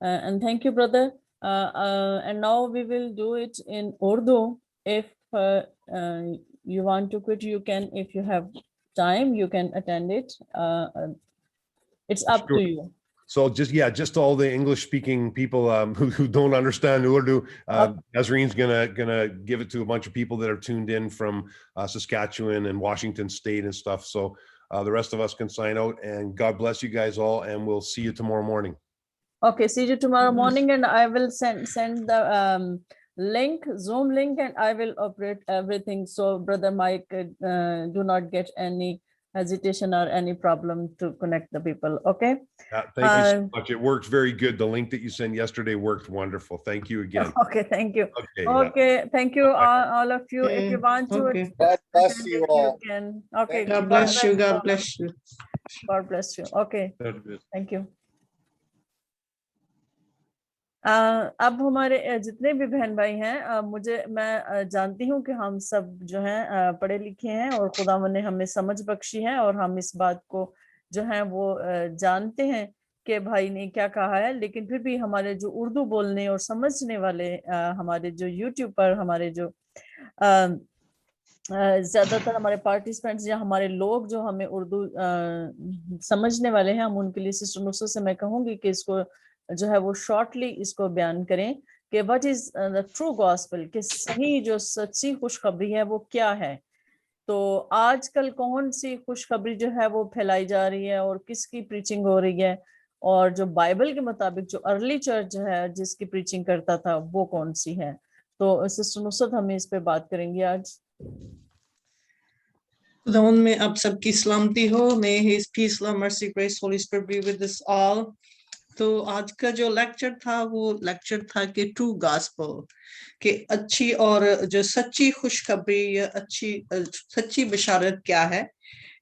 S2: And thank you, brother. And now we will do it in Urdu. If you want to quit, you can. If you have time, you can attend it. It's up
S1: Sure.
S2: to you.
S1: So just all the English speaking people who don't understand Urdu, Nasreen's gonna give it to a bunch of people that are tuned in from Saskatchewan and Washington State and stuff. So the rest of us can sign out, and God bless you guys all, and we'll see you tomorrow morning.
S2: Okay, see you tomorrow morning, and I will send the link, Zoom link, and I will operate everything. So Brother Mike, do not get any hesitation or any problem to connect the people. Okay.
S1: Thank you so much. It works very good. The link that you sent yesterday worked wonderful. Thank you again.
S2: Okay, thank you.
S1: Okay,
S2: Okay, thank you all of you. If you want to,
S3: God bless you all.
S2: can. Okay.
S3: Thank
S4: God bless you. God bless you.
S2: God bless you. Okay. Thank you. अब हमारे जितने भी बहन भाई हैं, मैं जानती हूँ कि हम सब जो हैं पढ़े लिखे हैं और खुदावंद ने हमें समझ बख्शी है, और हम इस बात को जो है वो जानते हैं कि भाई ने क्या कहा है। लेकिन फिर भी हमारे जो उर्दू बोलने और समझने वाले हमारे जो यूट्यूब पर हमारे जो ज्यादातर हमारे पार्टिसिपेंट्स या हमारे लोग जो हमें उर्दू समझने वाले हैं, हम उनके लिए सिस्टर नुसरत से मैं कहूँगी कि इसको जो है वो शॉर्टली इसको बयान करें कि what is the true gospel, कि सही जो सच्ची खुशखबरी है वो क्या है। तो आजकल कौन सी खुशखबरी जो है वो फैलाई जा रही है और किसकी प्रीचिंग हो रही है, और जो बाइबल के मुताबिक जो अर्ली चर्च है जिसकी प्रीचिंग करता था वो कौन सी है। तो सिस्टर नुसरत हमें इस पे बात करेंगी आज।
S4: खुदावंद में आप सबकी सलामती हो। May his peace, love, mercy, grace, Holy Spirit be with us all. तो आज का जो लेक्चर था वो लेक्चर था कि ट्रू गॉस्पेल, कि अच्छी और जो सच्ची खुशखबरी या सच्ची बशारत क्या है।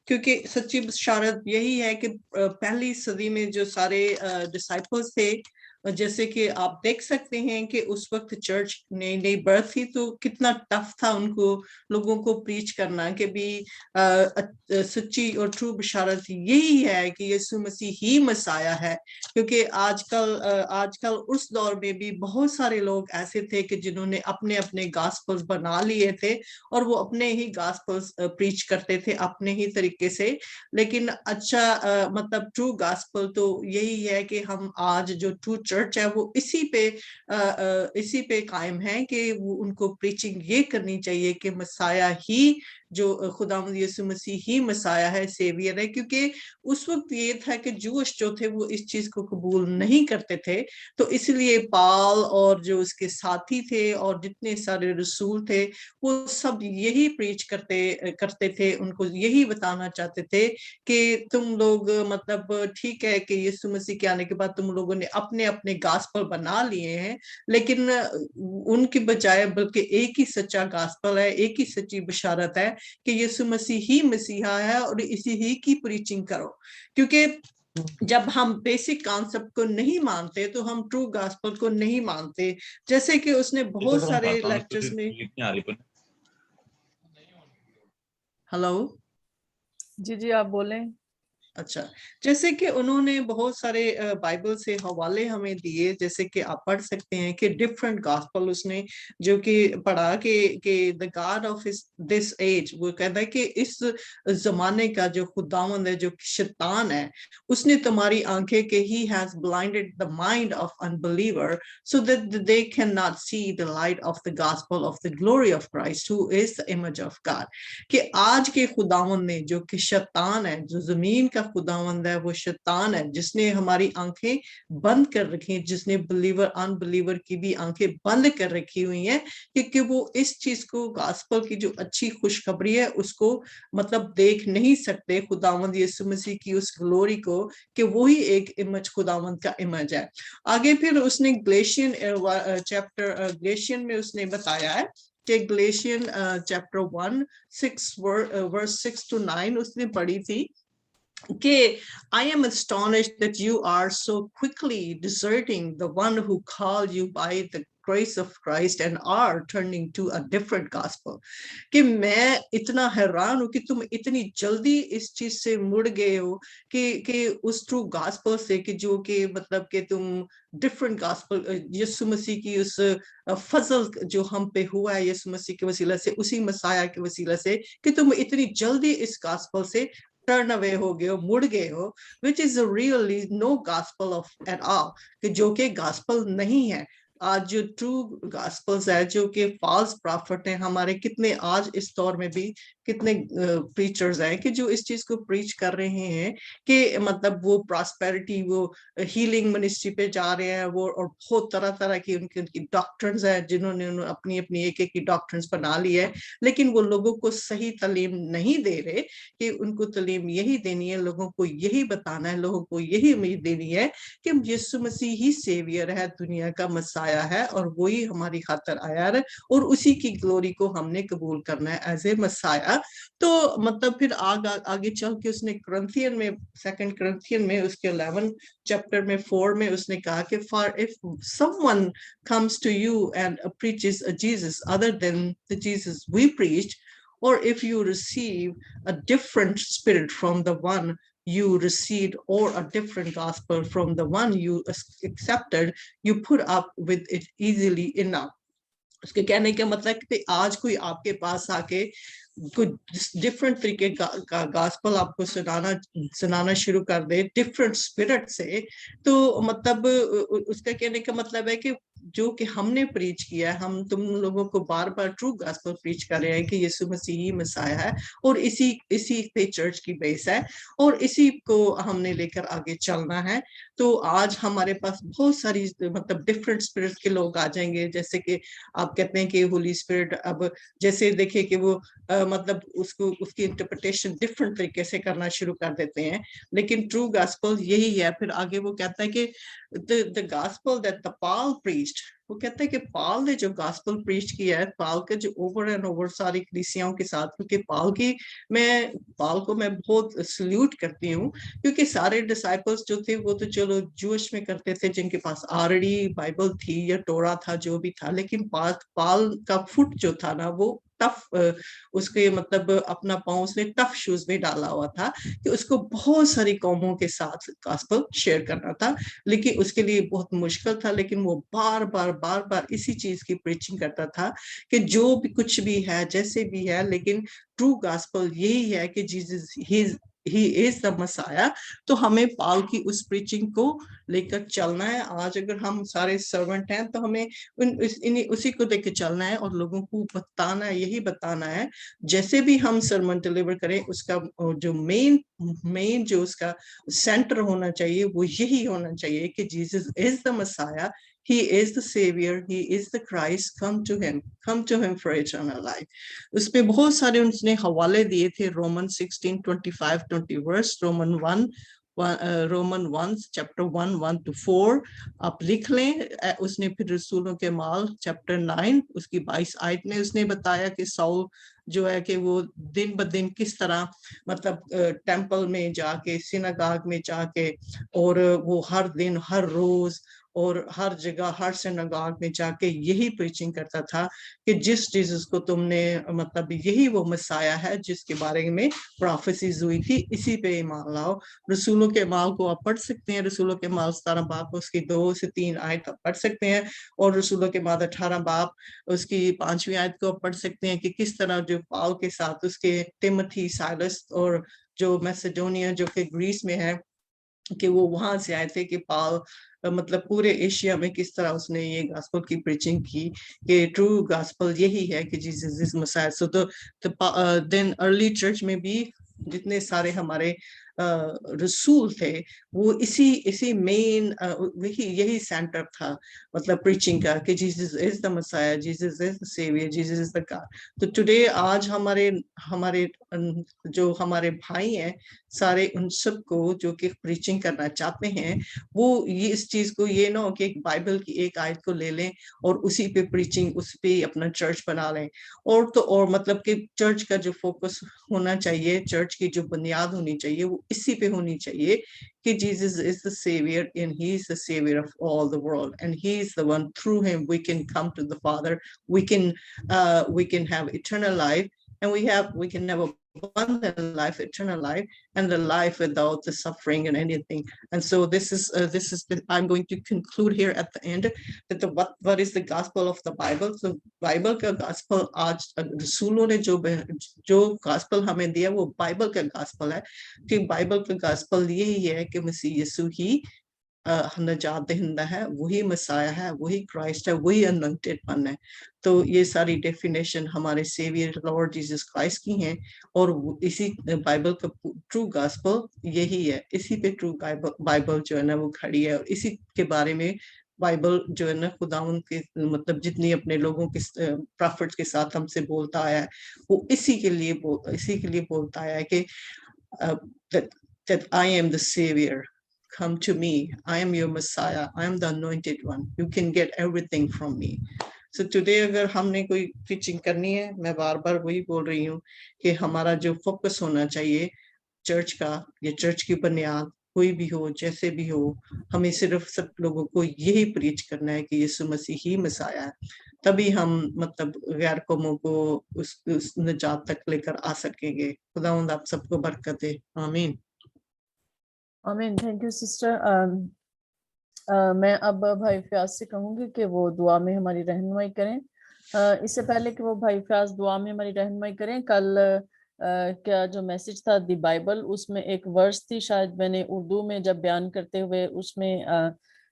S4: क्योंकि सच्ची बशारत यही है कि पहली सदी में जो सारे डिसाइपल्स थे, जैसे कि आप देख सकते हैं कि उस वक्त चर्च नई बर्थ थी, तो कितना टफ था उनको लोगों को प्रीच करना कि भी सच्ची और ट्रू बशारत यही है कि यीशु मसीह ही मसाया है। क्योंकि आजकल उस दौर में भी बहुत सारे लोग ऐसे थे कि जिन्होंने अपने अपने गॉस्पेल्स बना लिए थे और वो अपने ही गॉस्पेल्स प्रीच करते थे अपने ही तरीके से। लेकिन अच्छा मतलब ट्रू गॉस्पेल तो यही है कि हम आज जो ट्रू चर्च है वो इसी पे कायम है कि वो उनको प्रीचिंग ये करनी चाहिए कि मसाया ही, जो खुदावंद यीशु मसीह ही मसाया है, सेवियर है। क्योंकि उस वक्त ये था कि जूश जो थे वो इस चीज को कबूल नहीं करते थे, तो इसलिए पाल और जो उसके साथी थे और जितने सारे रसूल थे वो सब यही प्रीच करते थे, उनको यही बताना चाहते थे कि तुम लोग मतलब ठीक है कि यीशु मसीह के आने के बाद तुम लोगों ने अपने अपने गॉस्पेल बना लिए हैं, लेकिन उनके बजाय बल्कि एक ही सच्चा गॉस्पेल है, एक ही सच्ची बशारत है कि यीशु मसीह ही मसीहा है और इसी ही की प्रीचिंग करो। क्योंकि जब हम बेसिक कॉन्सेप्ट को नहीं मानते तो हम ट्रू गॉस्पेल को नहीं मानते। जैसे कि उसने बहुत सारे लेक्चर्स में, हेलो
S2: जी आप बोलें।
S4: अच्छा, जैसे कि उन्होंने बहुत सारे बाइबल से हवाले हमें दिए, जैसे कि आप पढ़ सकते हैं कि डिफरेंट गॉस्पेल उसने जो कि पढ़ा कि the god of this age, वो कहता है कि इस जमाने का जो खुदावंद है, जो शैतान है, उसने तुम्हारी आंखें के he has blinded the mind of unbeliever so that they can not see the light of the gospel of the glory of Christ who is the image of God. कि आज के खुदावंद ने, जो कि शैतान है, जो जमीन का खुदावंद है, वो शैतान है जिसने हमारी आंखें बंद कर रखी, जिसने बिलीवर अनबिलीवर की भी आंखें बंद कर रखी हुई हैं, क्योंकि वो इस चीज को, गॉस्पेल की जो अच्छी खुशखबरी है, उसको मतलब देख नहीं सकते, खुदावंद यीशु मसीह की उस ग्लोरी को, कि वो ही एक इमेज, खुदावंद का इमेज है। आगे फिर उसने गलेशियन में उसने बताया है कि गलेशियन चैप्टर 1 verse 6 to 9 उसने पढ़ी थी कि I am astonished that you are so quickly deserting the one who called you by the grace of Christ and are turning to a different gospel. कि मैं इतना हैरान हूँ कि तुम इतनी जल्दी इस चीज से मुड़ गए हो कि उस ट्रू गॉस्पल से, कि जो कि मतलब कि तुम डिफरेंट गॉस्पल, यीशु मसीह की उस फजल जो हम पे हुआ है यीशु मसीह के वसीला से, उसी मसाया के वसीला से, कि तुम इतनी जल्दी इस गॉस्पल से टर्न अवे हो गए हो, मुड़ गए हो, which is really no gospel of at all, कि जो कि gospel नहीं है. आज जो ट्रू गॉस्पल्स है, जो कि फॉल्स प्रॉफिट हैं हमारे, कितने आज इस दौर में भी कितने प्रीचर्स हैं कि जो इस चीज को प्रीच कर रहे हैं कि मतलब वो प्रॉस्पेरिटी, वो हीलिंग मिनिस्ट्री पे जा रहे हैं वो, और बहुत तरह तरह की उनकी डॉक्ट्रिन्स हैं, जिन्होंने अपनी अपनी एक एक की डॉक्ट्रिन्स बना ली है, लेकिन वो लोगों को सही तालीम नहीं दे रहे कि उनको तालीम यही देनी है, लोगों को यही बताना है, लोगों को यही उम्मीद देनी है कि यीशु मसीह ही सेवियर है, दुनिया का मसाया है, और वही हमारी खातिर आया है, और उसी की ग्लोरी को हमने कबूल करना है एज ए मसाया. तो मतलब फिर आगे चल के उसने करंथियन में, 2 करंथियन में उसके 11 चैप्टर में 4 में उसने कहा कि for if someone comes to you and preaches a Jesus other than the Jesus we preached, or if you receive a different spirit from the one you received, or a different gospel from the one you accepted, you put up with it easily enough. उसके कहने का मतलब कि आज कोई आपके पास आके कुछ डिफरेंट तरीके का गॉस्पल आपको सुनाना शुरू कर दे डिफरेंट स्पिरिट से, तो मतलब उसका कहने का मतलब है कि जो कि हमने प्रीच किया है, हम तुम लोगों को बार बार ट्रू गॉस्पल प्रीच कर रहे हैं कि यीशु मसीह ही मसाया है, और इसी पे चर्च की बेस है, और इसी को हमने लेकर आगे चलना है. तो आज हमारे पास बहुत सारी मतलब डिफरेंट स्पिरिट के लोग आ जाएंगे, जैसे कि आप कहते हैं कि होली स्पिरिट, अब जैसे देखिए कि वो मतलब उसकी इंटरप्रिटेशन डिफरेंट तरीके से करना शुरू कर देते हैं, लेकिन ट्रू गॉस्पल यही है. फिर आगे वो कहता है कि the gospel that the Paul preached, वो कहता है कि पाल ने जो गॉस्पल प्रीच किया है, पाल के जो ओवर एंड ओवर सारी कलीसियाओं के साथ, क्योंकि पाल को मैं बहुत सल्यूट करती हूँ, क्योंकि सारे डिसाइपल्स जो थे वो तो चलो जूश में करते थे, जिनके पास ऑलरेडी बाइबल थी या टोरा था, जो भी था, लेकिन पाल का फुट जो था ना, वो टफ, उसके मतलब अपना पाँव उसने टफ शूज में डाला हुआ था कि उसको बहुत सारी कौमों के साथ गॉस्पल शेयर करना था, लेकिन उसके लिए बहुत मुश्किल था, लेकिन वो बार बार इसी चीज की प्रीचिंग करता था कि जो भी कुछ भी है, जैसे भी है, लेकिन ट्रू गॉस्पल यही है कि जीसस ही इज द मसाया. तो हमें पाल की उस प्रीचिंग को लेकर चलना है. आज अगर हम सारे सर्वेंट हैं तो हमें उसी को लेकर चलना है और लोगों को बताना है, यही बताना है. जैसे भी हम सरमन डिलीवर करें, उसका जो मेन जो उसका सेंटर होना चाहिए वो यही होना चाहिए कि Jesus is the Messiah, he is the savior, he is the Christ, come to him for eternal life. उसपे बहुत सारे उसने हवाले दिए थे, Roman 16:25-20 verse, Roman 1 chapter 1 to 4 आप लिख लें. उसने फिर रसूलों के माल चैप्टर 9 उसकी 22 आयत में उसने बताया कि साउल जो है कि वो दिन ब दिन किस तरह मतलब टेंपल में जाके, सिनागाग में जाके, और वो हर दिन, हर रोज और हर जगह, हर सिनागाग में जाके यही प्रीचिंग करता था कि जिस जीसस को तुमने मतलब यही वो मसाया है जिसके बारे में प्रोफेसीज हुई थी, इसी पे ईमान लाओ. रसूलों के माल को आप पढ़ सकते हैं, रसूलों के माल 17 बाब उसकी 2 से 3 आयत आप पढ़ सकते हैं, और रसूलों के माल 18 बाब उसकी 5वीं आयत को आप पढ़ सकते हैं कि किस तरह जो पाल के साथ उसके टिमोथी, साइलस और जो मैसेडोनिया जो कि ग्रीस में है, कि वो वहां से आए थे, कि पाल मतलब पूरे एशिया में किस तरह उसने ये गॉस्पल की प्रीचिंग की कि ट्रू गॉस्पल यही है कि जीसस इज मसाया. सो तो देन अर्ली चर्च में भी जितने सारे हमारे रसूल थे वो इसी मेन यही सेंटर था मतलब प्रीचिंग का कि Jesus is the Messiah, Jesus is the saviour, Jesus is the God. तो टुडे आज हमारे जो हमारे भाई हैं सारे, उन सबको जो कि प्रीचिंग करना चाहते हैं, वो ये इस चीज को ये ना हो कि एक बाइबल की एक आयत को ले लें और उसी पे प्रीचिंग, उस पे अपना चर्च बना लें. और मतलब कि चर्च का जो फोकस होना चाहिए, चर्च की जो बुनियाद होनी चाहिए, वो इसी पे होनी चाहिए कि Jesus is the savior and he is the savior of all the world, and he is the one through him we can come to the Father, we can have eternal life, and we can have abundant life, eternal life, and the life without the suffering and anything. And so this is I'm going to conclude here at the end that what is the gospel of the Bible. So Bible का gospel आज रसूलों ने जो gospel हमें दिया वो Bible का gospel है कि Bible का gospel यही है कि मसीह यीशु ही नजात दहिंदा है, वही मसाया है, वही क्राइस्ट है, वही अनॉइंटेड वन है। तो ये सारी डेफिनेशन हमारे सेवियर लॉर्ड जीसस क्राइस्ट की हैं, और इसी बाइबल का ट्रू गॉस्पेल यही है, इसी पे ट्रू बाइबल जो है ना वो खड़ी है, और इसी के बारे में बाइबल जो है ना खुदावंद के मतलब जितनी अपने लोगों के प्रॉफिट्स के साथ हमसे बोलता आया है, वो इसी के लिए बोलता आया है कि that I am the savior. Come to me. I am your Messiah. I am the anointed one. You can get everything from me. So today अगर हमने कोई preaching करनी है, मैं बार बार वही बोल रही हूँ कि हमारा जो फोकस होना चाहिए चर्च का या चर्च की बुनियाद कोई भी हो, जैसे भी हो, हमें सिर्फ सब लोगों को यही प्रीच करना है कि यीशु मसीह ही मसाया है। तभी हम मतलब गैर कौमों को उस निजात तक लेकर आ सकेंगे। खुदावंद आप सबको बरकत दे। आमीन।
S2: आमीन। Thank you sister. मैं अब भाई फयाज से कहूंगी कि वो दुआ में हमारी रहनुमाई करें। इससे पहले कि वो भाई फयाज दुआ में हमारी रहनुमाई करें, कल क्या जो मैसेज था दी बाइबल, उसमें एक वर्स थी, शायद मैंने उर्दू में जब बयान करते हुए उसमें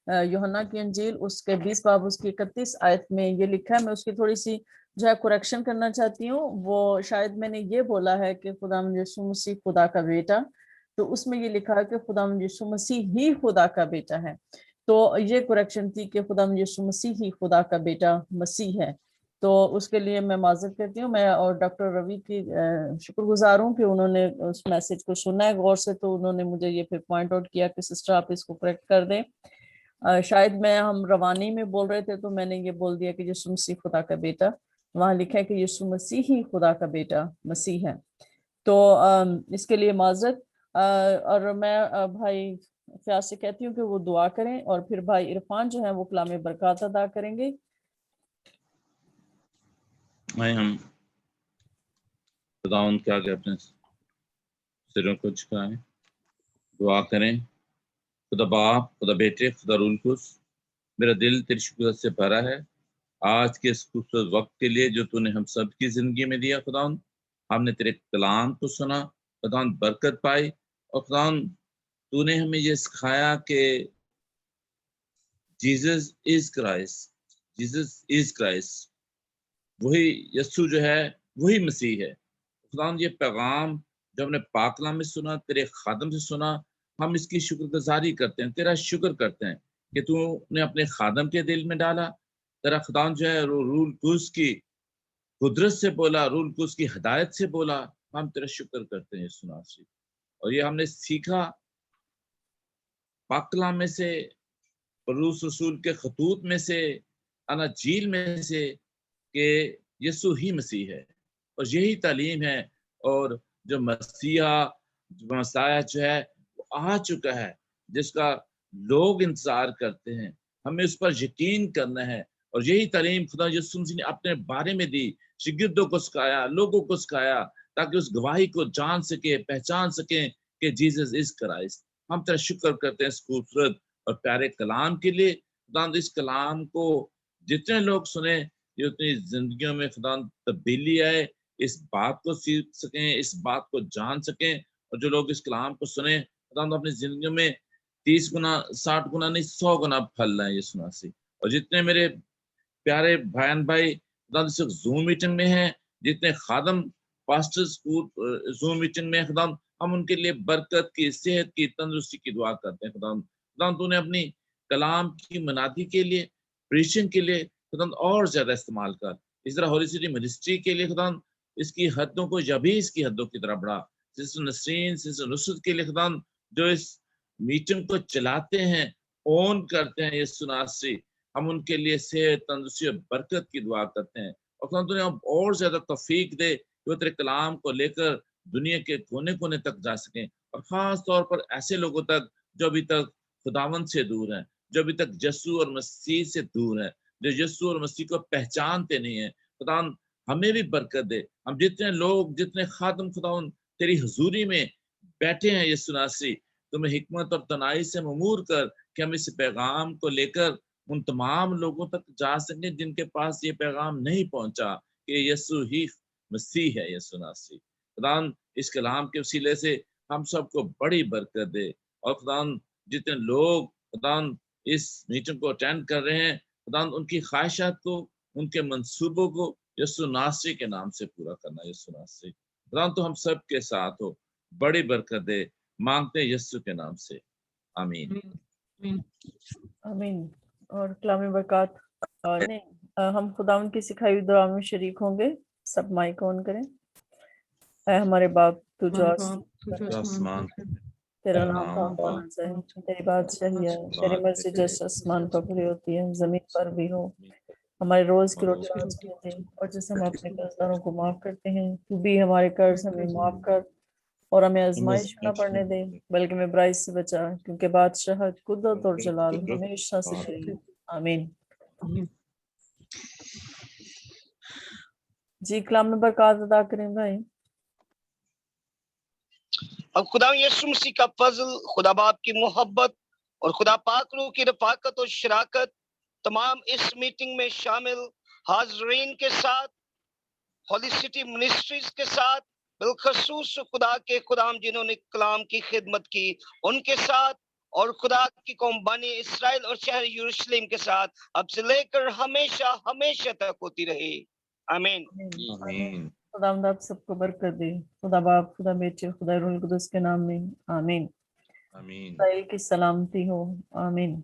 S2: यूहन्ना की इंजील उसके 20 बाब उसकी 31 आयत में ये लिखा है, मैं उसकी थोड़ी सी जो है करेक्शन करना चाहती हूँ। वो शायद मैंने ये बोला है कि खुदा यीशु मसीह खुदा का बेटा, तो उसमें ये लिखा है कि खुदा यीशु मसीह ही खुदा का बेटा है। तो ये करेक्शन थी कि खुदा यीशु मसीह ही खुदा का बेटा मसीह है। तो उसके लिए मैं माजरत करती हूँ। मैं और डॉक्टर रवि की शुक्रगुजार हूँ कि उन्होंने उस मैसेज को सुना है गौर से, तो उन्होंने मुझे ये फिर पॉइंट आउट किया कि सिस्टर आप इसको करेक्ट कर दें। शायद हम रवानी में बोल रहे थे तो मैंने ये बोल दिया कि यीशु मसीह खुदा का बेटा, वहाँ लिखा है कि यीशु मसीह ही खुदा का बेटा मसीह है। तो इसके लिए माजरत। और मैं भाई फयाज से कहती हूँ कि वो दुआ करें और फिर भाई इरफान जो है वो कलाम बरकत अदा करेंगे।
S5: हम खुदावंद के आगे अपने सिरों को झुकाएं, दुआ करें। खुदा बाप, खुदा बेटे, खुदा रूल कुद्स, मेरा दिल तेरी शुक्र से भरा है आज के इस खूबसूरत वक्त के लिए जो तूने हम सब की जिंदगी में दिया। खुदावंद हमने तेरे कलाम को सुना, खुदावंद बरकत पाई, और खुदावंद तूने हमें ये सिखाया कि Jesus is Christ, Jesus is Christ, वही यीशु जो है वही मसीह है। खुदावंद ये पैगाम जो हमने पाक कलाम में सुना, तेरे खादम से सुना, हम इसकी शुक्रगुजारी करते हैं, तेरा शुक्र करते हैं कि तूने अपने खादम के दिल में डाला। तेरा खुदावंद जो है रूल कुद्स की कुदरत से बोला, रूल कुद्स की हिदायत से बोला। हम तेरा शुक्र करते हैं सुना सी। और ये हमने सीखा पाक कलाम में से, परूस रसूल के खतूत में से, अनाजील में से कि यीशु ही मसीह है और यही तालीम है। और जो मसाया जो है वो आ चुका है, जिसका लोग इंतजार करते हैं, हमें उस पर यकीन करना है। और यही तालीम खुदा यीशु मसीह ने अपने बारे में दी, शिगिर्दों को सिखाया, लोगों को सिखाया, ताकि उस गवाही को जान सके, पहचान सके कि जीसस इज क्राइस्ट। हम तेरा शुक्र करते हैं इस खूबसूरत और प्यारे कलाम के लिए। खुदा इस कलाम को जितने लोग सुने, ये उतनी जिंदगियों में खुदा तब्दीली आए, इस बात को सीख सकें, इस बात को जान सकें। और जो लोग इस कलाम को सुने, खुदा अपनी जिंदगी में 30 गुना 60 गुना नहीं 100 गुना फल लाए ये सुना सी। और जितने मेरे प्यारे भाई खुदा सिर्फ जूम मीटिंग में हैं, जितने खादम पास्टर्स जूम मीटिंग में खुदा, हम उनके लिए बरकत की, सेहत की, तंदुरुस्ती की दुआ करते हैं। खुदा तूने अपनी कलाम की मनादी के लिए, प्रीचिंग के लिए खुदा और ज्यादा इस्तेमाल कर। इस तरह होली सिटी मिनिस्ट्री के लिए खुदा इसकी हदों को या भी इसकी हदों की तरह बढ़ा। सिस्टर नसरीन, सिस्टर नुसरत के लिए खुदा जो इस मीटिंग को चलाते हैं, ओन करते हैं, ये सुनासी, हम उनके लिए सेहत, तंदुरुस्ती और बरकत की दुआ करते हैं। और खुदा तूने और ज्यादा तौफीक दे कि वो तेरे कलाम को लेकर दुनिया के कोने कोने तक जा सकें, और खास तौर पर ऐसे लोगों तक जो अभी तक खुदावंद से दूर हैं, जो अभी तक यीशु और मसीह से दूर हैं, जो यीशु और मसीह को पहचानते नहीं हैं। खुदावंद हमें भी बरकत दे। हम जितने लोग, जितने खादम खुदावंद तेरी हुजूरी में बैठे हैं यीशु नासरी, तुम्हें हिकमत और तनाई से ममूर कर कि हम इस पैगाम को लेकर उन तमाम लोगों तक जा सकें जिनके पास ये पैगाम नहीं पहुंचा कि यीशु ही मसीह है, यीशु नासरी। खुदावंद इस कलाम के वसीले से हम सबको बड़ी बरकत दे, और खुदावंद जितने लोग खुदावंद इस मीटिंग को अटेंड कर रहे हैं, खुदावंद उनकी ख्वाहिशात को, उनके मंसूबों को यीशु नासरी के नाम से पूरा करना। यीशु नासरी खुदावंद तो हम सब के साथ हो, बड़ी बरकत दे, मांगते हैं यीशु के नाम से, आमीन।
S2: आमीन। और कलाम बरकत नहीं, हम खुदावंद की सिखाई हुई दुआ में शरीक होंगे। सब माइक ऑन करें। ऐ हमारे बाप तू जो
S5: आसमान
S2: तेरा नाम पाक होना चाहिए, तेरी बादशाही है, तेरी मर्जी जैसे आसमान पर पूरी होती है जमीन पर भी हो। हमारे रोज की रोटी आज हमें दे, और जैसे हम अपने कर्जदारों को माफ करते हैं, तू भी हमारे कर्ज हमें माफ कर, और हमें आजमाइश में न पड़ने दे, बल्कि हमें बुराई से बचा, क्योंकि बादशाह, कुदरत और जलाल हमेशा से तेरी। आमीन। जी कलाम में बरकत अदा करें भाई।
S6: अब खुदा यीशु मसीह का फजल, खुदा बाप की मोहब्बत और खुदा पाक रूह की रफाकत और शराकत तमाम इस मीटिंग में शामिल हाजरीन के साथ, होली सिटी मिनिस्ट्रीज के साथ, बिलखसूस खुदा के खुदाम जिन्होंने कलाम की खिदमत की उनके साथ, और खुदा की कौम बनी इसराइल और शहर यरूशलेम के साथ अब से लेकर हमेशा हमेशा तक होती रहे। आमीन।
S5: आमीन।
S2: खुदावंद आप सबको बरकत दे। खुदा बाप, खुदा बेटे, खुदा रूह कुदस के नाम में आमीन।
S5: आमीन।
S2: इसराइल की सलामती हो। आमीन।